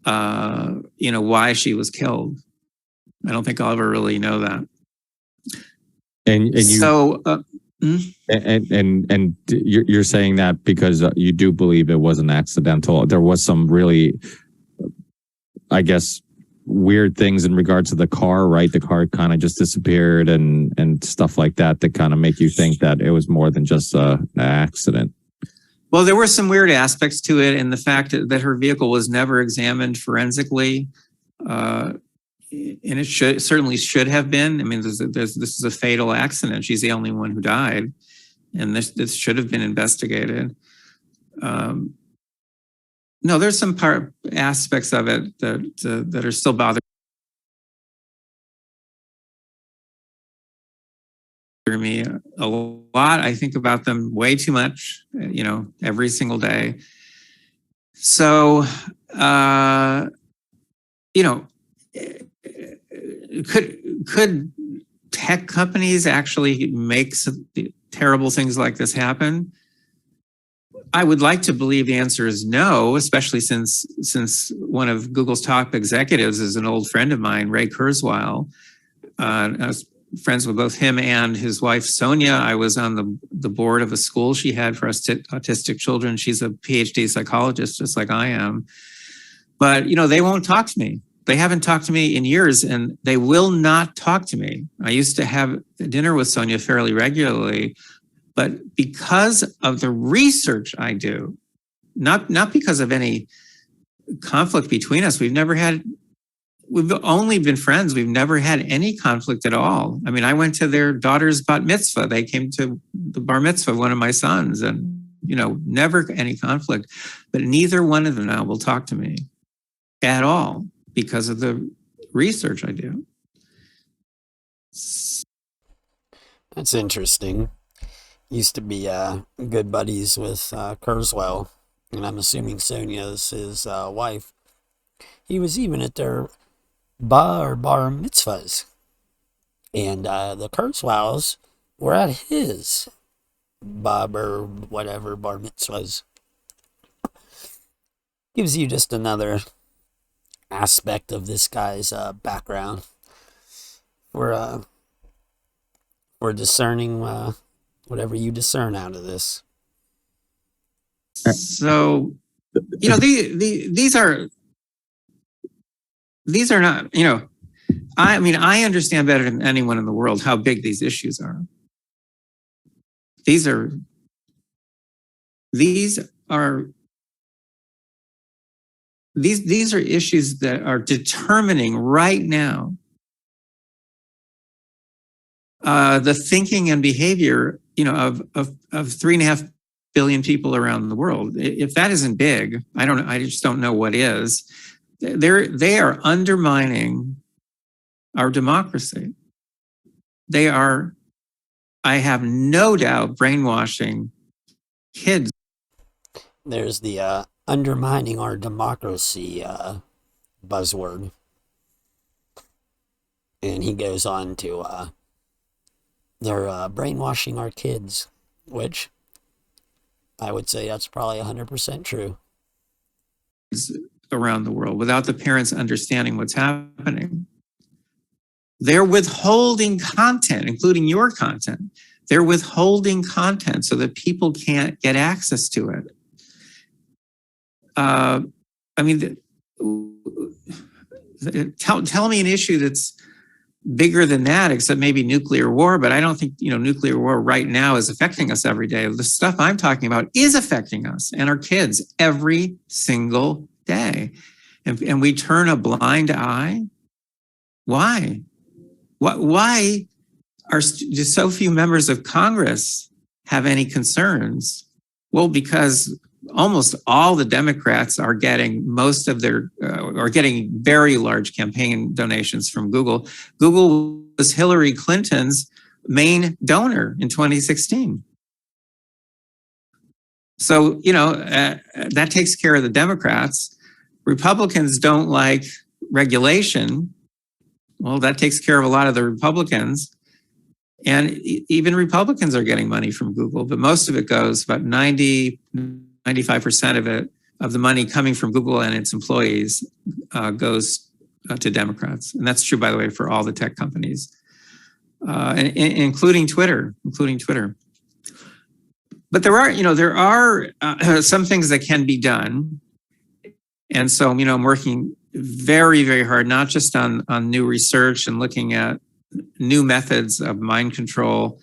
why she was killed. I don't think I'll ever really know that. And you So, and you're saying that because you do believe it wasn't accidental. There was some really, I guess, weird things in regards to the car, right? The car kind of just disappeared and stuff like that kind of make you think that it was more than just an accident. well, there were some weird aspects to it, and the fact that her vehicle was never examined forensically, and it certainly should have been. I mean, this is a fatal accident. She's the only one who died, and this should have been investigated. No, there's some aspects of it that are still bothering me a lot. I think about them way too much, every single day. So, could tech companies actually make some terrible things like this happen? I would like to believe the answer is no, especially since one of Google's top executives is an old friend of mine, Ray Kurzweil. I was friends with both him and his wife, Sonia. I was on the board of a school she had for autistic children. She's a PhD psychologist, just like I am. But, they won't talk to me. They haven't talked to me in years, and they will not talk to me. I used to have dinner with Sonia fairly regularly, but because of the research I do, not because of any conflict between us, we've only been friends. We've never had any conflict at all. I mean, I went to their daughter's bat mitzvah. They came to the bar mitzvah of one of my sons, and, never any conflict. But neither one of them now will talk to me at all because of the research I do. That's interesting. Used to be good buddies with Kurzweil, and I'm assuming Sonia's his wife. He was even at their bar mitzvahs, and the Kurzweils were at his bar mitzvahs. Gives you just another aspect of this guy's background for discerning whatever you discern out of this. So, these are not, I understand better than anyone in the world how big these issues are. These are issues that are determining right now the thinking and behavior, of 3.5 billion people around the world. If that isn't big, I just don't know what is. They are undermining our democracy. They are, I have no doubt, brainwashing kids. There's the undermining our democracy buzzword. And he goes on to, they're brainwashing our kids, which I would say that's probably 100% true. Around the world without the parents understanding what's happening. They're withholding content, including your content. They're withholding content so that people can't get access to it. Tell me an issue that's bigger than that, except maybe nuclear war, but I don't think, nuclear war right now is affecting us every day. The stuff I'm talking about is affecting us and our kids every single day. And we turn a blind eye. Why? Why do so few members of Congress have any concerns? Well, because almost all the Democrats are getting most of are getting very large campaign donations from Google. Google was Hillary Clinton's main donor in 2016. So, that takes care of the Democrats. Republicans don't like regulation. Well, that takes care of a lot of the Republicans. And even Republicans are getting money from Google, but most of it goes, about 95% of the money coming from Google and its employees goes to Democrats. And that's true, by the way, for all the tech companies, including Twitter. But there are some things that can be done. And so, I'm working very, very hard, not just on new research and looking at new methods of mind control,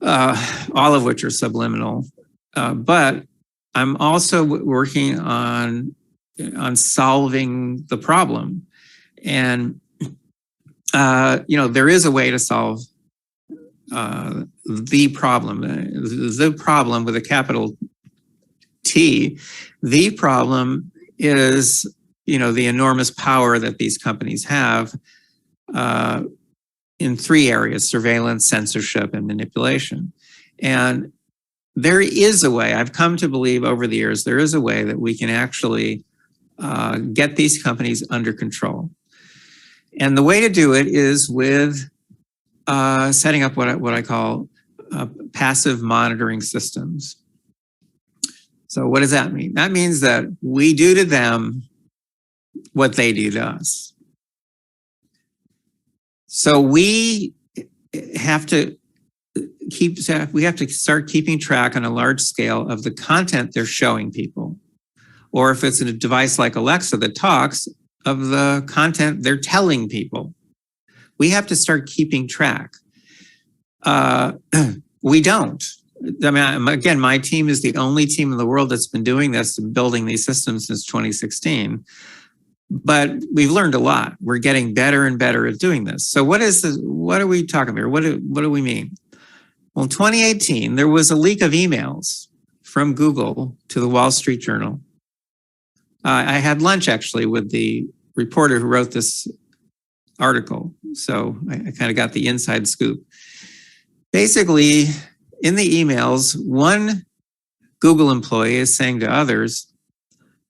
all of which are subliminal. But I'm also working on solving the problem. And, there is a way to solve the problem with a capital T. The problem is, the enormous power that these companies have in three areas: surveillance, censorship, and manipulation. And there is a way, I've come to believe over the years, there is a way that we can actually get these companies under control. And the way to do it is with setting up what I call passive monitoring systems. So what does that mean? That means that we do to them what they do to us. So we have to start keeping track on a large scale of the content they're showing people. Or if it's a device like Alexa that talks, of the content they're telling people. We have to start keeping track. We don't. I mean, again, my team is the only team in the world that's been doing this and building these systems since 2016. But we've learned a lot. We're getting better and better at doing this. So what are we talking about here? What do we mean? Well, in 2018, there was a leak of emails from Google to the Wall Street Journal. I had lunch actually with the reporter who wrote this article. So I kind of got the inside scoop. Basically, in the emails, one Google employee is saying to others,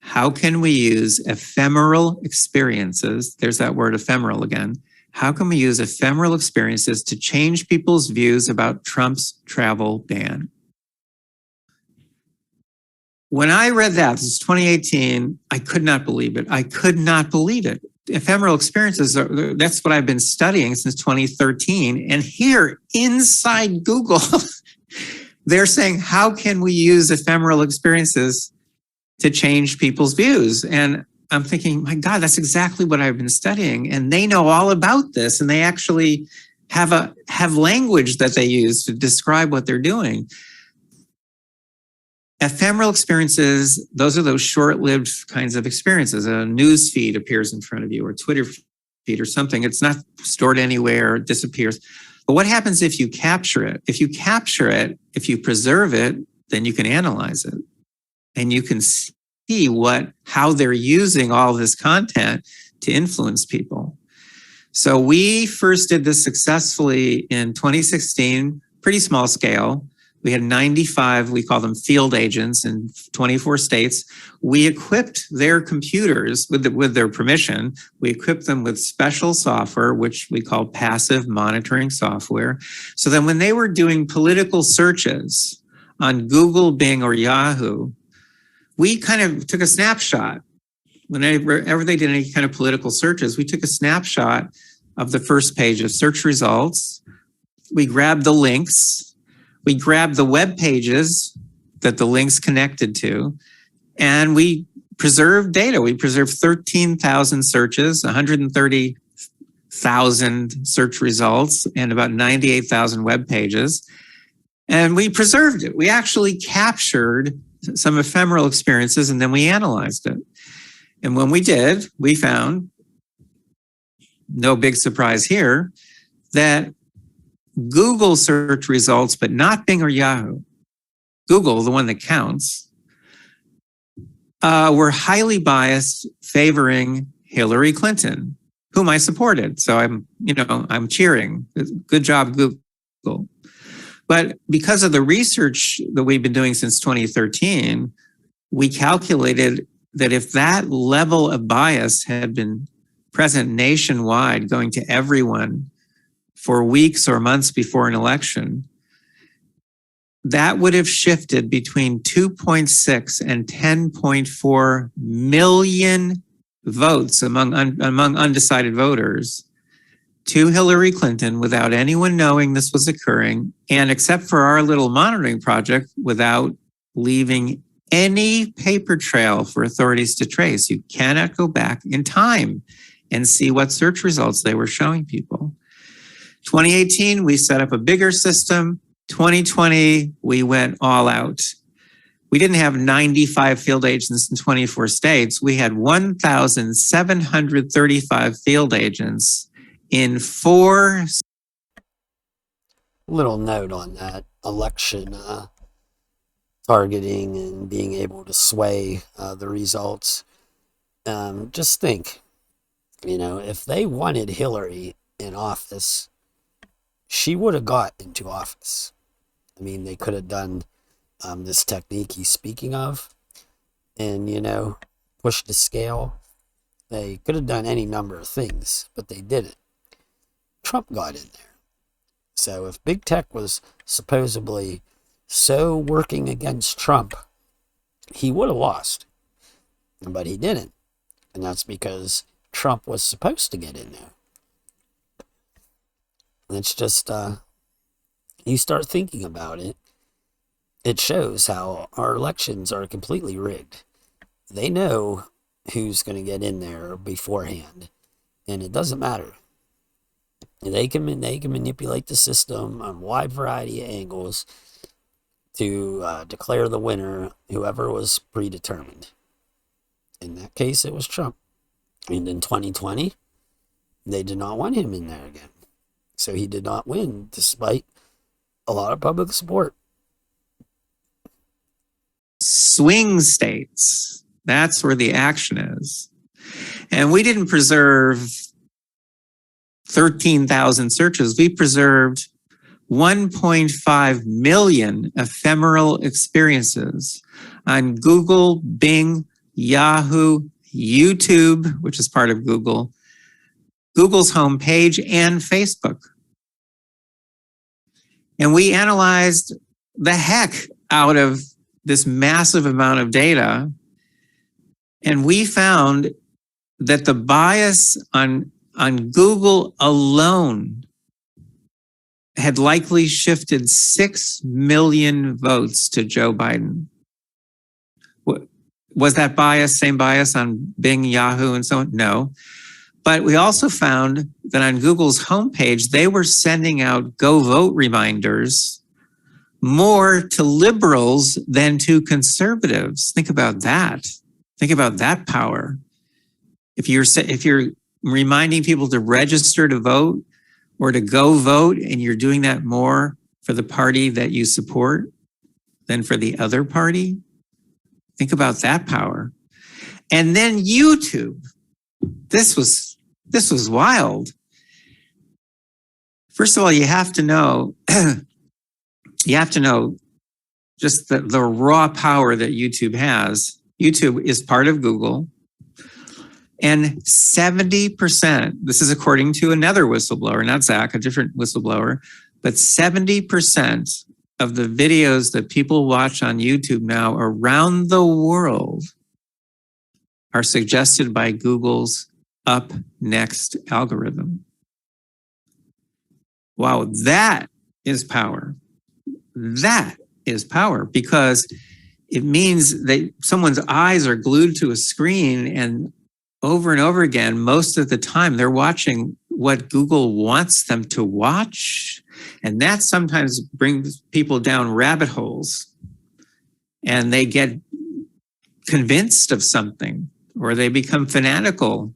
how can we use ephemeral experiences? There's that word ephemeral again. How can we use ephemeral experiences to change people's views about Trump's travel ban? When I read that, this is 2018, I could not believe it. I could not believe it. Ephemeral experiences, that's what I've been studying since 2013. And here inside Google, they're saying, how can we use ephemeral experiences to change people's views? And I'm thinking, my God, that's exactly what I've been studying. And they know all about this. And they actually have language that they use to describe what they're doing. Ephemeral experiences, those are those short-lived kinds of experiences. A news feed appears in front of you, or a Twitter feed or something. It's not stored anywhere, it disappears. But what happens if you capture it? If you capture it, if you preserve it, then you can analyze it. And you can see how they're using all this content to influence people. So we first did this successfully in 2016, pretty small scale. We had 95, we call them field agents in 24 states. We equipped their computers with their permission. We equipped them with special software, which we call passive monitoring software. So then when they were doing political searches on Google, Bing, or Yahoo, we kind of took a snapshot. Whenever they did any kind of political searches, we took a snapshot of the first page of search results. We grabbed the links. We grabbed the web pages that the links connected to, and we preserved data. We preserved 13,000 searches, 130,000 search results, and about 98,000 web pages. And we preserved it. We actually captured some ephemeral experiences, and then we analyzed it. And when we did, we found, no big surprise here, that Google search results, but not Bing or Yahoo, Google, the one that counts, were highly biased, favoring Hillary Clinton, whom I supported. So I'm cheering. Good job, Google. But because of the research that we've been doing since 2013, we calculated that if that level of bias had been present nationwide, going to everyone for weeks or months before an election, that would have shifted between 2.6 and 10.4 million votes among undecided voters to Hillary Clinton without anyone knowing this was occurring, and except for our little monitoring project, without leaving any paper trail for authorities to trace. You cannot go back in time and see what search results they were showing people. 2018, we set up a bigger system. 2020, we went all out. We didn't have 95 field agents in 24 states. We had 1,735 field agents in 4. Little note on that election targeting and being able to sway the results. Just think, if they wanted Hillary in office, she would have got into office. They could have done this technique he's speaking of and, pushed the scale. They could have done any number of things, but they didn't. Trump got in there. So if big tech was supposedly so working against Trump, he would have lost. But he didn't. And that's because Trump was supposed to get in there. And it's just, you start thinking about it, it shows how our elections are completely rigged. They know who's going to get in there beforehand. And it doesn't matter. They can manipulate the system on a wide variety of angles to declare the winner, whoever was predetermined. In that case, it was Trump. And in 2020, they did not want him in there again. So he did not win, despite a lot of public support. Swing states, that's where the action is. And we didn't preserve 13,000 searches. We preserved 1.5 million ephemeral experiences on Google, Bing, Yahoo, YouTube, which is part of Google, Google's homepage, and Facebook. And we analyzed the heck out of this massive amount of data, and we found that the bias on Google alone had likely shifted 6 million votes to Joe Biden. Was that bias, same bias on Bing, Yahoo, and so on? No. But we also found that on Google's homepage, they were sending out go vote reminders more to liberals than to conservatives. Think about that. Think about that power. If you're reminding people to register to vote or to go vote, and you're doing that more for the party that you support than for the other party, think about that power. And then YouTube. This was wild. First of all, you have to know just the raw power that YouTube has. YouTube is part of Google. And 70%, this is according to another whistleblower, not Zach, a different whistleblower, but 70% of the videos that people watch on YouTube now around the world are suggested by Google's Up Next algorithm. Wow, that is power. That is power, because it means that someone's eyes are glued to a screen, and over again, most of the time, they're watching what Google wants them to watch. And that sometimes brings people down rabbit holes, and they get convinced of something, or they become fanatical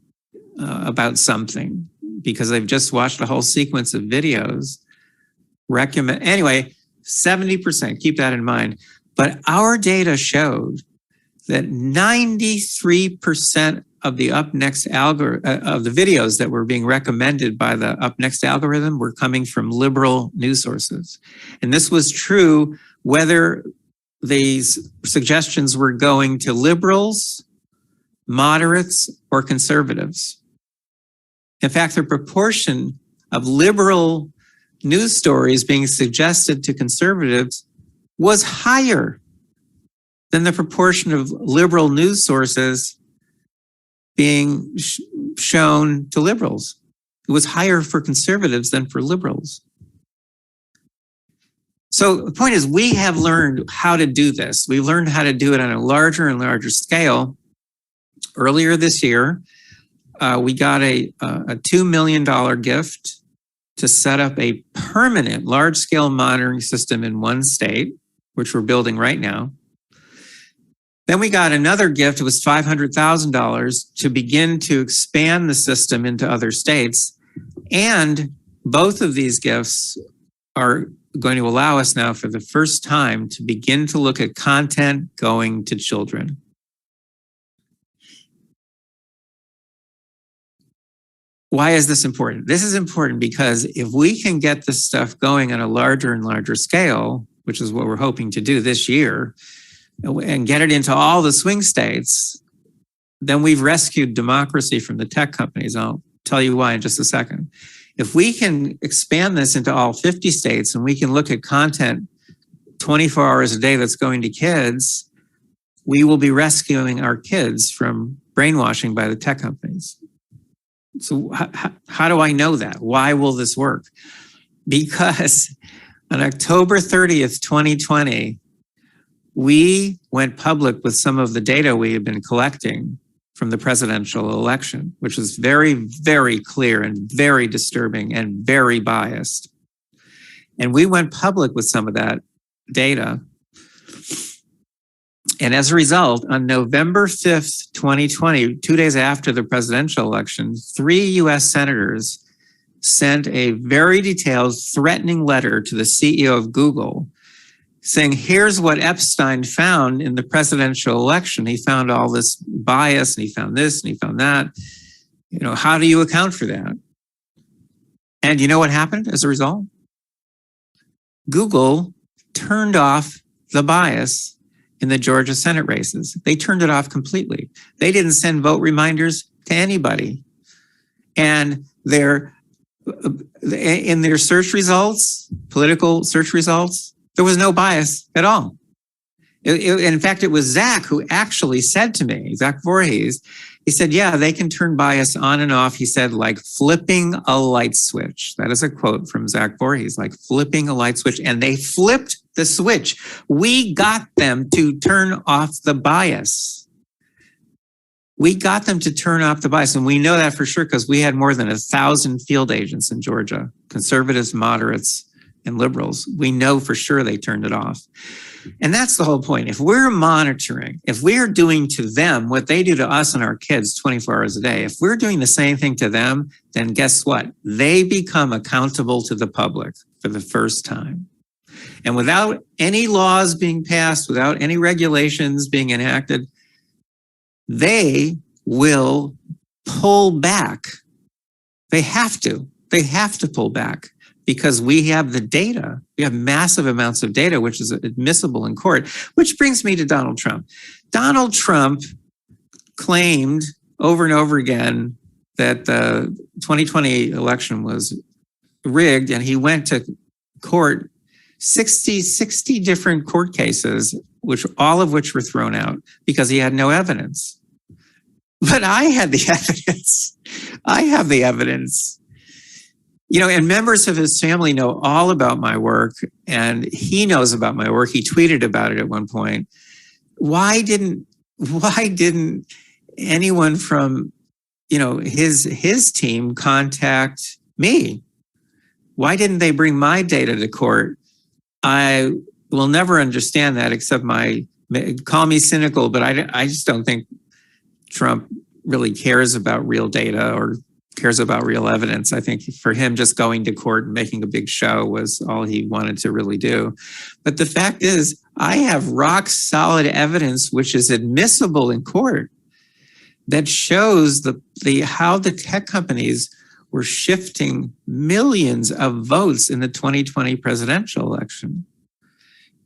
about something because they've just watched a whole sequence of videos. Anyway, 70%, keep that in mind. But our data showed that 93% of the Up Next of the videos that were being recommended by the Up Next algorithm were coming from liberal news sources. And this was true whether these suggestions were going to liberals, moderates, or conservatives. In fact, the proportion of liberal news stories being suggested to conservatives was higher than the proportion of liberal news sources being shown to liberals. It was higher for conservatives than for liberals. So the point is, we have learned how to do this. We've learned how to do it on a larger and larger scale. Earlier this year, we got a $2 million gift to set up a permanent large-scale monitoring system in one state, which we're building right now. Then we got another gift. It was $500,000 to begin to expand the system into other states. And both of these gifts are going to allow us now for the first time to begin to look at content going to children. Why is this important? This is important because if we can get this stuff going on a larger and larger scale, which is what we're hoping to do this year, and get it into all the swing states, then we've rescued democracy from the tech companies. I'll tell you why in just a second. If we can expand this into all 50 states and we can look at content 24 hours a day that's going to kids, we will be rescuing our kids from brainwashing by the tech companies. So how do I know that? Why will this work? Because on October 30th, 2020, we went public with some of the data we had been collecting from the presidential election, which was very, very clear and very disturbing and very biased. And we went public with some of that data. And as a result, on November 5th, 2020, 2 days after the presidential election, 3 US senators sent a very detailed threatening letter to the CEO of Google saying, here's what Epstein found in the presidential election. He found all this bias and he found this and he found that. You know, how do you account for that? And you know what happened as a result? Google turned off the bias in the Georgia Senate races. They turned it off completely. They didn't send vote reminders to anybody. And in their search results, political search results, there was no bias at all. In fact, it was Zach who actually said to me, Zach Voorhees, he said, yeah, they can turn bias on and off. He said, like flipping a light switch. That is a quote from Zach Voorhees, like flipping a light switch. And they flipped the switch. We got them to turn off the bias. We got them to turn off the bias. And we know that for sure because we had more than 1,000 field agents in Georgia, conservatives, moderates, and liberals. We know for sure they turned it off. And that's the whole point. If we're monitoring, if we're doing to them what they do to us and our kids 24 hours a day, if we're doing the same thing to them, then guess what? They become accountable to the public for the first time. And without any laws being passed, without any regulations being enacted, they will pull back. They have to pull back. Because we have the data. We have massive amounts of data, which is admissible in court, which brings me to Donald Trump. Donald Trump claimed over and over again that the 2020 election was rigged, and he went to court, 60 different court cases, all of which were thrown out because he had no evidence. But I had the evidence. I have the evidence. You know, and members of his family know all about my work, and he knows about my work. He tweeted about it at one point. Why didn't anyone from, his team contact me? Why didn't they bring my data to court? I will never understand that, except call me cynical, but I just don't think Trump really cares about real data or cares about real evidence. I think for him, just going to court and making a big show was all he wanted to really do. But the fact is, I have rock solid evidence, which is admissible in court, that shows how the tech companies were shifting millions of votes in the 2020 presidential election.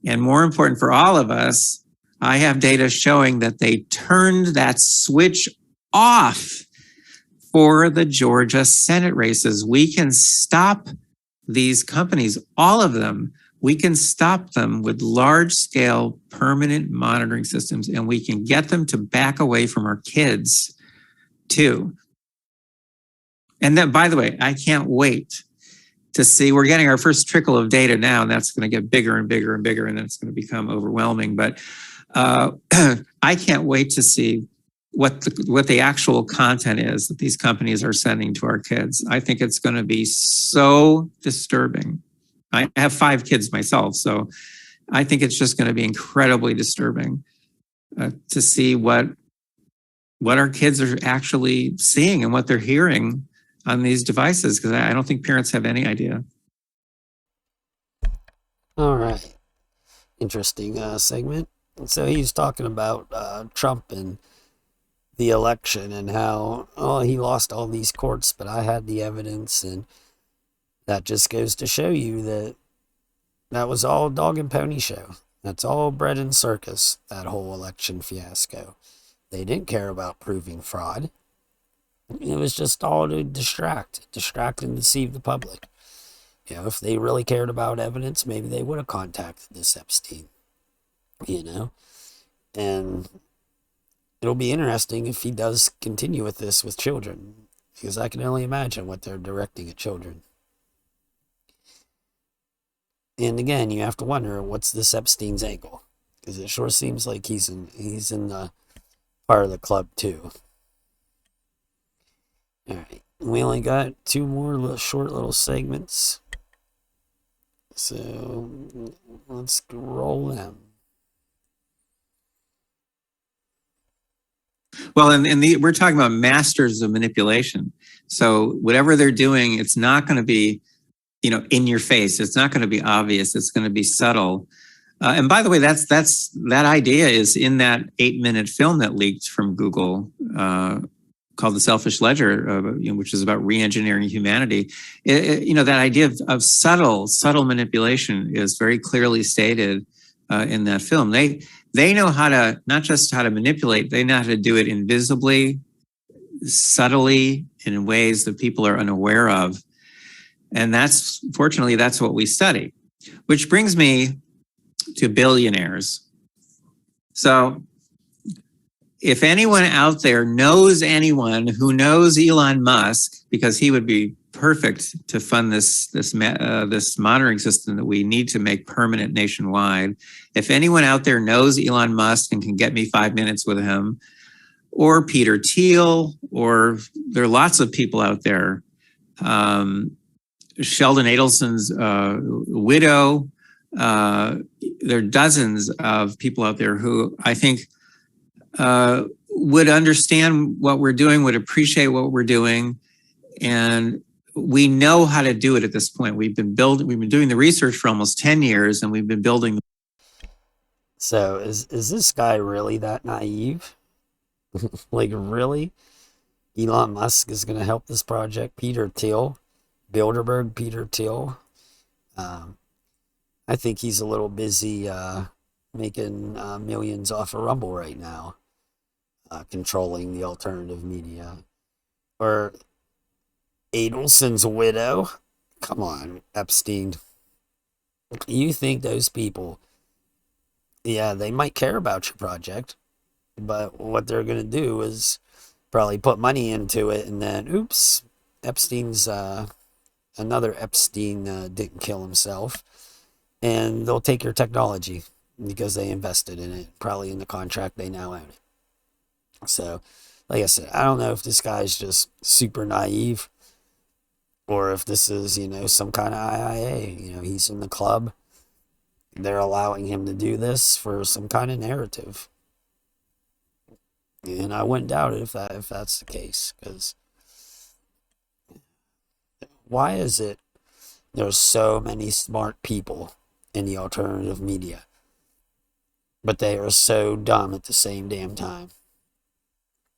And more important for all of us, I have data showing that they turned that switch off for the Georgia Senate races. We can stop these companies, all of them. We can stop them with large-scale permanent monitoring systems, and we can get them to back away from our kids too. And then, by the way, I can't wait to see, we're getting our first trickle of data now, and that's going to get bigger and bigger and bigger, and then it's going to become overwhelming. But I can't wait to see what the actual content is that these companies are sending to our kids. I think it's going to be so disturbing. I have 5 kids myself, so I think it's just going to be incredibly disturbing to see what our kids are actually seeing and what they're hearing on these devices, because I don't think parents have any idea. All right. Interesting segment. So he's talking about Trump and the election and how, oh, he lost all these courts, but I had the evidence. And that just goes to show you that that was all dog and pony show. That's all bread and circus, that whole election fiasco. They didn't care about proving fraud. It was just all to distract and deceive the public. You know, if they really cared about evidence, maybe they would have contacted this Epstein. You know? And it'll be interesting if he does continue with this with children, because I can only imagine what they're directing at children. And again, you have to wonder, what's this Epstein's angle? Because it sure seems like he's in the part of the club too. All right, we only got 2 more short little segments, so let's roll them. Well, and we're talking about masters of manipulation. So whatever they're doing, it's not going to be, in your face. It's not going to be obvious. It's going to be subtle. And by the way, that idea is in that 8-minute film that leaked from Google called The Selfish Ledger, which is about re-engineering humanity. That idea of subtle manipulation is very clearly stated in that film. They know how to, not just how to manipulate, they know how to do it invisibly, subtly, in ways that people are unaware of. And fortunately, that's what we study. Which brings me to billionaires. So if anyone out there knows anyone who knows Elon Musk, because he would be perfect to fund this monitoring system that we need to make permanent nationwide. If anyone out there knows Elon Musk and can get me 5 minutes with him, or Peter Thiel, or there are lots of people out there, Sheldon Adelson's widow, there are dozens of people out there who I think would understand what we're doing, would appreciate what we're doing, and we know how to do it at this point. We've been doing the research for almost 10 years, and we've been building. So is this guy really that naive? Like, really? Elon Musk is going to help this project? Peter Thiel? Bilderberg Peter Thiel? I think he's a little busy making millions off of Rumble right now, controlling the alternative media. Or Adelson's widow? Come on, Epstein. You think those people, yeah, they might care about your project, but what they're going to do is probably put money into it, and then, oops, another Epstein didn't kill himself, and they'll take your technology because they invested in it, probably in the contract they now own it. So, like I said, I don't know if this guy's just super naive, or if this is, some kind of IIA. He's in the club. They're allowing him to do this for some kind of narrative. And I wouldn't doubt it if that's the case. Because why is it there's so many smart people in the alternative media, but they are so dumb at the same damn time?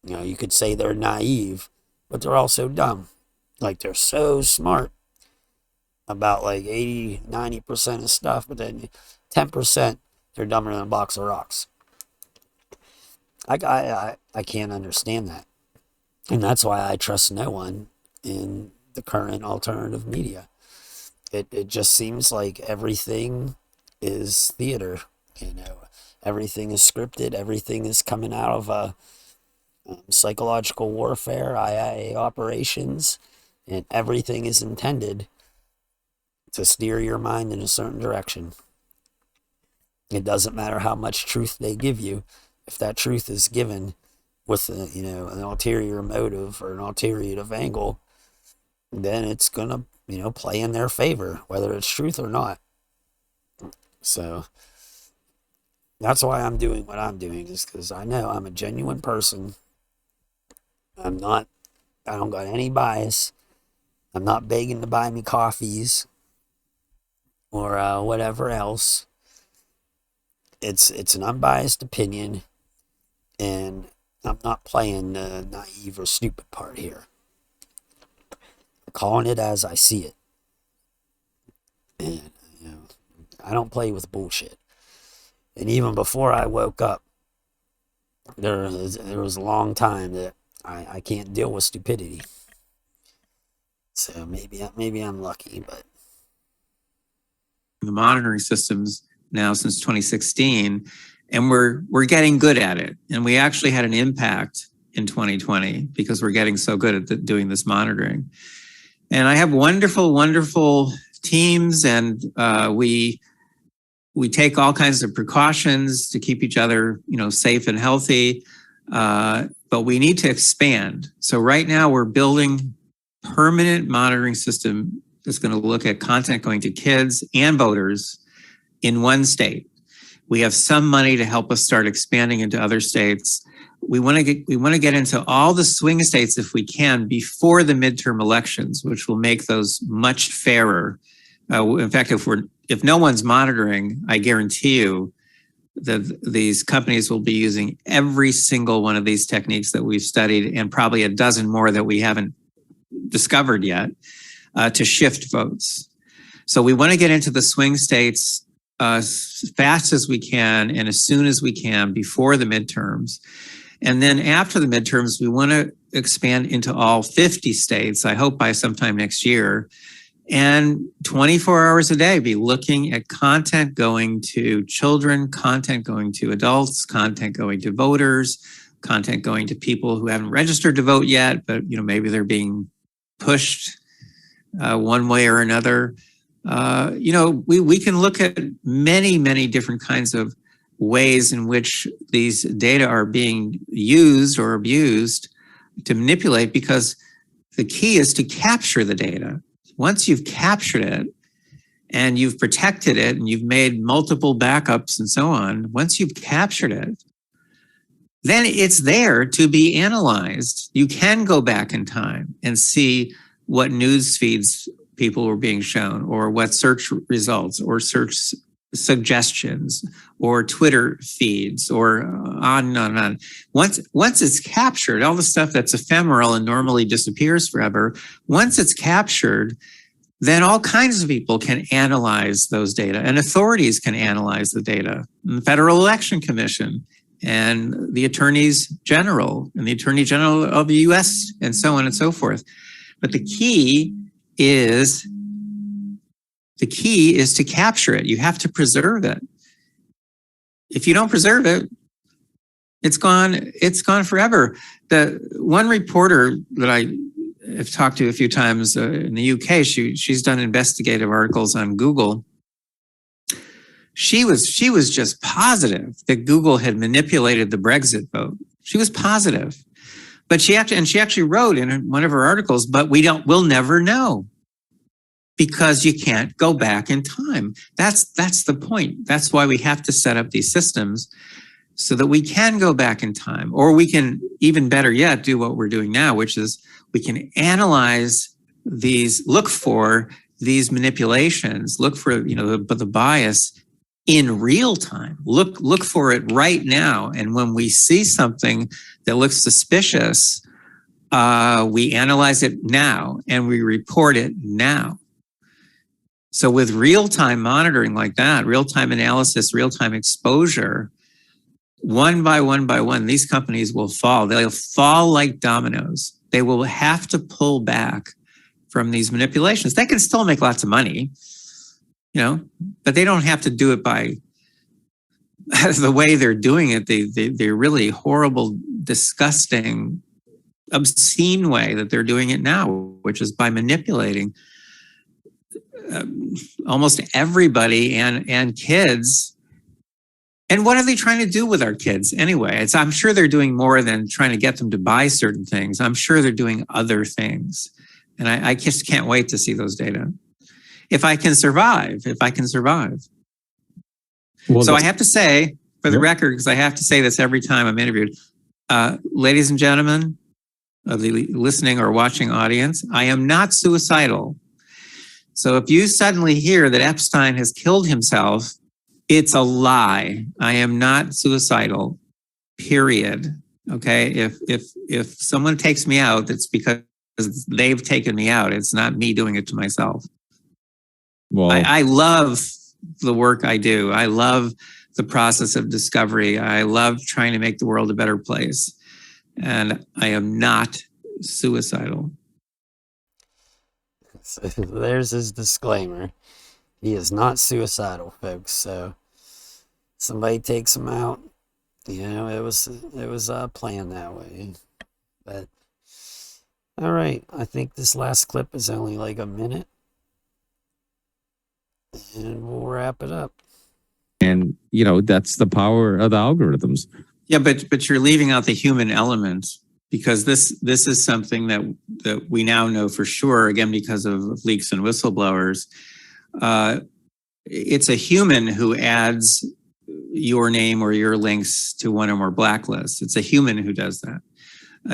You could say they're naive, but they're also dumb. Like, they're so smart about like 80-90% of stuff, but then 10% they're dumber than a box of rocks. I can't understand that. And that's why I trust no one in the current alternative media. It just seems like everything is theater. Everything is scripted. Everything is coming out of psychological warfare, IIA operations, and everything is intended to steer your mind in a certain direction. It doesn't matter how much truth they give you. If that truth is given with an ulterior motive or an ulterior angle, then it's gonna play in their favor, whether it's truth or not. So that's why I'm doing what I'm doing, is because I know I'm a genuine person. I don't got any bias. I'm not begging to buy me coffees or whatever else. It's an unbiased opinion, and I'm not playing the naive or stupid part here. I'm calling it as I see it. And I don't play with bullshit. And even before I woke up, there was a long time that I can't deal with stupidity. So maybe I'm lucky, but the monitoring systems now since 2016, and we're getting good at it. And we actually had an impact in 2020 because we're getting so good at doing this monitoring. And I have wonderful, wonderful teams, and we take all kinds of precautions to keep each other, safe and healthy. But we need to expand. So right now we're building permanent monitoring system that's going to look at content going to kids and voters in one state. We have some money to help us start expanding into other states. We want to get into all the swing states if we can before the midterm elections, which will make those much fairer. In fact, if no one's monitoring, I guarantee you that these companies will be using every single one of these techniques that we've studied, and probably a dozen more that we haven't discovered yet, to shift votes. So we want to get into the swing states as fast as we can and as soon as we can before the midterms. And then after the midterms, we want to expand into all 50 states, I hope by sometime next year. And 24 hours a day, be looking at content going to children, content going to adults, content going to voters, content going to people who haven't registered to vote yet, but maybe they're being pushed one way or another. We can look at many, many different kinds of ways in which these data are being used or abused to manipulate, because the key is to capture the data. Once you've captured it and you've protected it and you've made multiple backups and so on, once you've captured it, then it's there to be analyzed. You can go back in time and see what news feeds people were being shown, or what search results or search suggestions or Twitter feeds, or on and on and on. Once it's captured, all the stuff that's ephemeral and normally disappears forever, once it's captured, then all kinds of people can analyze those data, and authorities can analyze the data. And the Federal Election Commission and the attorneys general and the attorney general of the US, and so on and so forth. But the key is to capture it. You have to preserve it. If you don't preserve it, it's gone forever. The one reporter that I have talked to a few times in the UK, she's done investigative articles on Google. She was just positive that Google had manipulated the Brexit vote. She was positive. But she actually wrote in one of her articles, but we'll never know, because you can't go back in time. That's the point. That's why we have to set up these systems so that we can go back in time, or we can, even better yet, do what we're doing now, which is we can analyze these, look for these manipulations, look for the bias in real time. Look for it right now. And when we see something that looks suspicious, we analyze it now and we report it now. So with real-time monitoring like that, real-time analysis, real-time exposure, one by one, these companies will fall. They'll fall like dominoes. They will have to pull back from these manipulations. They can still make lots of money, but they don't have to do it by the way they're doing it. They're really horrible disgusting, obscene way that they're doing it now, which is by manipulating almost everybody and kids. And what are they trying to do with our kids anyway? I'm sure they're doing more than trying to get them to buy certain things. I'm sure they're doing other things. And I just can't wait to see those data. If I can survive. Well, so I have to say, for the record, because I have to say this every time I'm interviewed, ladies and gentlemen of the listening or watching audience, I am not suicidal. So if you suddenly hear that Epstein has killed himself, it's a lie. I am not suicidal, period. Okay. If someone takes me out, it's because they've taken me out. It's not me doing it to myself. Well, I love the work I do. I love the process of discovery. I love trying to make the world a better place. And I am not suicidal. So there's his disclaimer. He is not suicidal, folks. So somebody takes him out. You know, it was planned that way. But all right, I think this last clip is only like a minute, and we'll wrap it up. And you know, that's the power of the algorithms. Yeah, but you're leaving out the human element, because this is something that we now know for sure, again, because of leaks and whistleblowers. It's a human who adds your name or your links to one or more blacklists. It's a human who does that.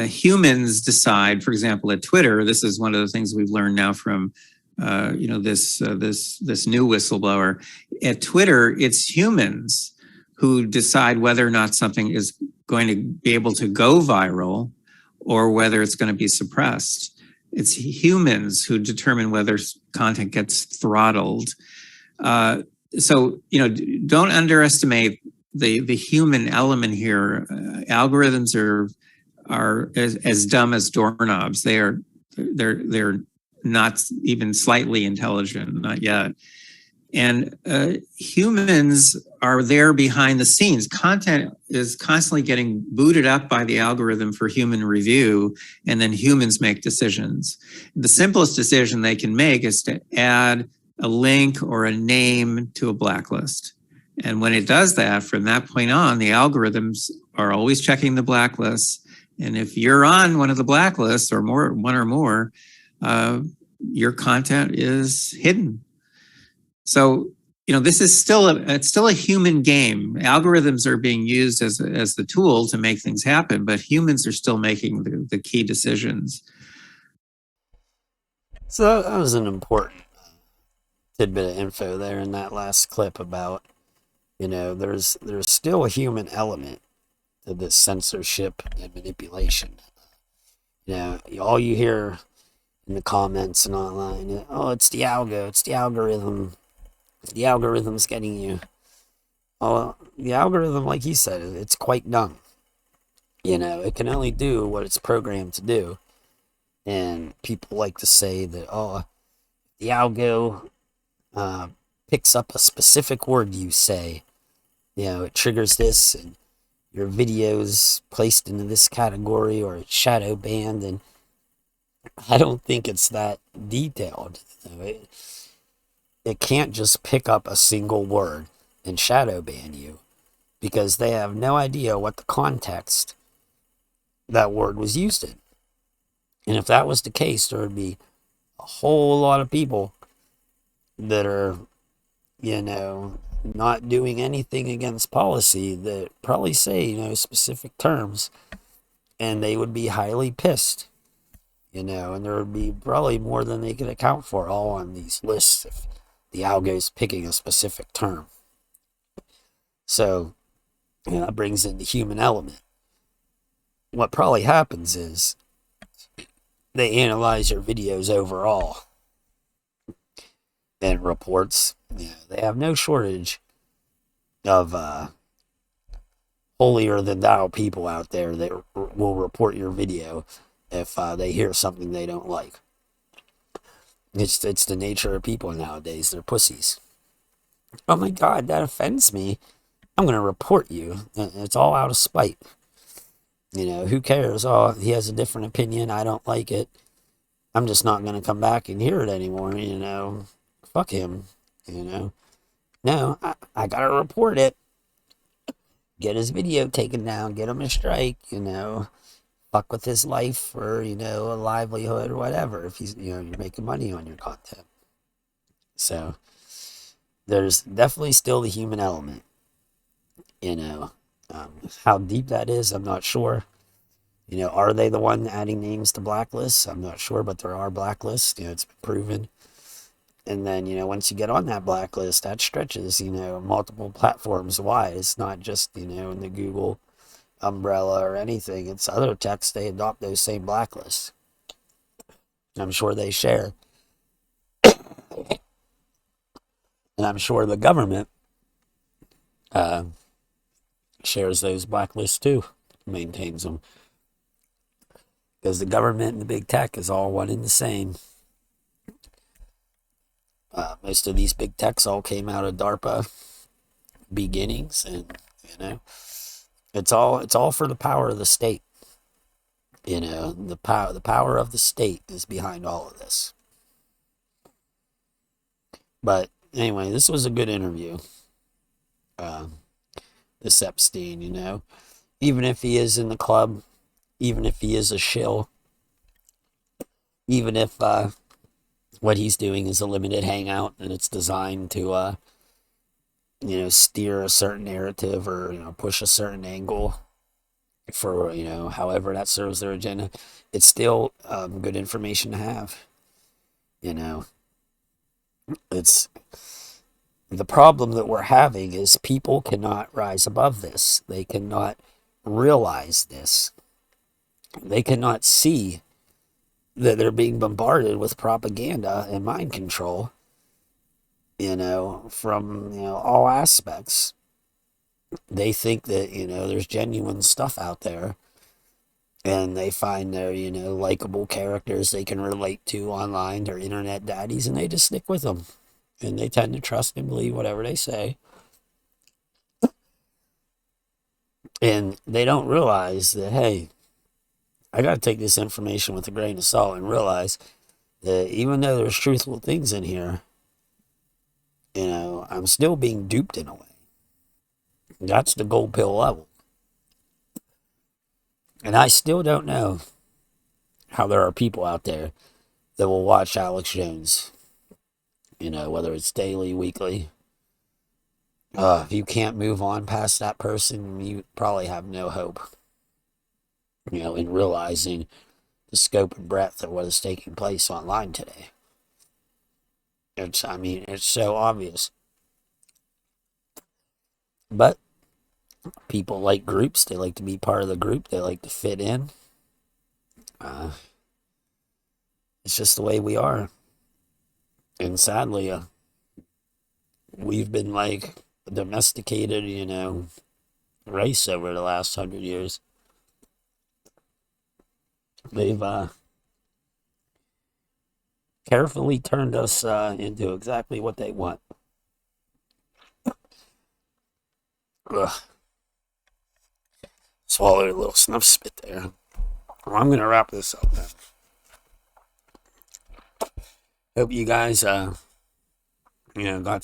Humans decide, for example, at Twitter, this is one of the things we've learned now from this new whistleblower. At Twitter, it's humans who decide whether or not something is going to be able to go viral or whether it's going to be suppressed. It's humans who determine whether content gets throttled. So, don't underestimate the human element here. Algorithms are as dumb as doorknobs. They're not even slightly intelligent, not yet. And humans are there behind the scenes. Content is constantly getting booted up by the algorithm for human review, and then humans make decisions. The simplest decision they can make is to add a link or a name to a blacklist. And when it does that, from that point on, the algorithms are always checking the blacklists. And if you're on one of the blacklists or one or more, your content is hidden. So, this is still a human game. Algorithms are being used as the tool to make things happen, but humans are still making the key decisions. So that was an important tidbit of info there in that last clip about, there's still a human element to this censorship and manipulation. All you hear in the comments and online, oh, it's the algorithm. The algorithm's getting you. Well, the algorithm, like you said, it's quite dumb. It can only do what it's programmed to do. And people like to say that, oh, the algo picks up a specific word you say. It triggers this, and your video's placed into this category, or it's shadow banned. And I don't think it's that detailed. It can't just pick up a single word and shadow ban you, because they have no idea what the context that word was used in. And if that was the case, there would be a whole lot of people that are, not doing anything against policy that probably say, specific terms, and they would be highly pissed, and there would be probably more than they could account for all on these lists if the algo's picking a specific term. So, that brings in the human element. What probably happens is they analyze your videos overall and reports. They have no shortage of holier than thou people out there that will report your video if they hear something they don't like. It's the nature of people nowadays. They're pussies. Oh my God, that offends me. I'm going to report you. It's all out of spite. Who cares? Oh, he has a different opinion. I don't like it. I'm just not going to come back and hear it anymore. Fuck him. No, I got to report it. Get his video taken down. Get him a strike. Fuck with his life or, a livelihood or whatever. If he's, you're making money on your content. So there's definitely still the human element. You know, how deep that is, I'm not sure. Are they the one adding names to blacklists? I'm not sure, but there are blacklists. It's been proven. And then, once you get on that blacklist, that stretches, multiple platforms wide. It's not just, in the Google umbrella or anything. It's other techs, they adopt those same blacklists. I'm sure they share. And I'm sure the government uh, shares those blacklists too, maintains them. Because the government and the big tech is all one and the same. Most of these big techs all came out of DARPA beginnings, and it's all for the power of the state. The power of the state is behind all of this. But anyway, this was a good interview. This Epstein, even if he is in the club, even if he is a shill, even if what he's doing is a limited hangout and it's designed to steer a certain narrative or push a certain angle for however that serves their agenda, it's still good information to have. It's the problem that we're having is people cannot rise above this. They cannot realize this. They cannot see that they're being bombarded with propaganda and mind control, from, all aspects. They think that, there's genuine stuff out there, and they find their, likable characters they can relate to online, their internet daddies, and they just stick with them. And they tend to trust and believe whatever they say. And they don't realize that, hey, I got to take this information with a grain of salt and realize that even though there's truthful things in here, I'm still being duped in a way. That's the gold pill level. And I still don't know how there are people out there that will watch Alex Jones, whether it's daily, weekly. If you can't move on past that person, you probably have no hope, in realizing the scope and breadth of what is taking place online today. It's so obvious. But people like groups. They like to be part of the group. They like to fit in. It's just the way we are. And sadly, we've been like a domesticated, race over the last 100 years. They've carefully turned us into exactly what they want. Ugh. Swallowed a little snuff spit there. Well, I'm going to wrap this up now. Hope you guys, got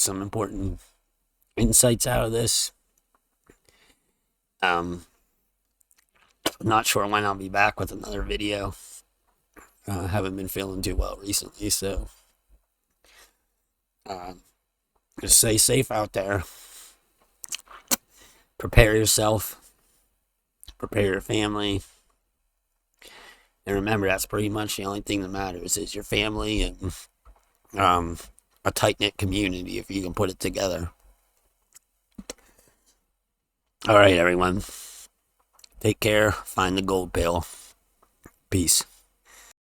some important insights out of this. I'm not sure when I'll be back with another video. Haven't been feeling too well recently, so just stay safe out there. Prepare yourself. Prepare your family. And remember, that's pretty much the only thing that matters is your family and a tight-knit community, if you can put it together. All right, everyone. Take care. Find the gold pill. Peace.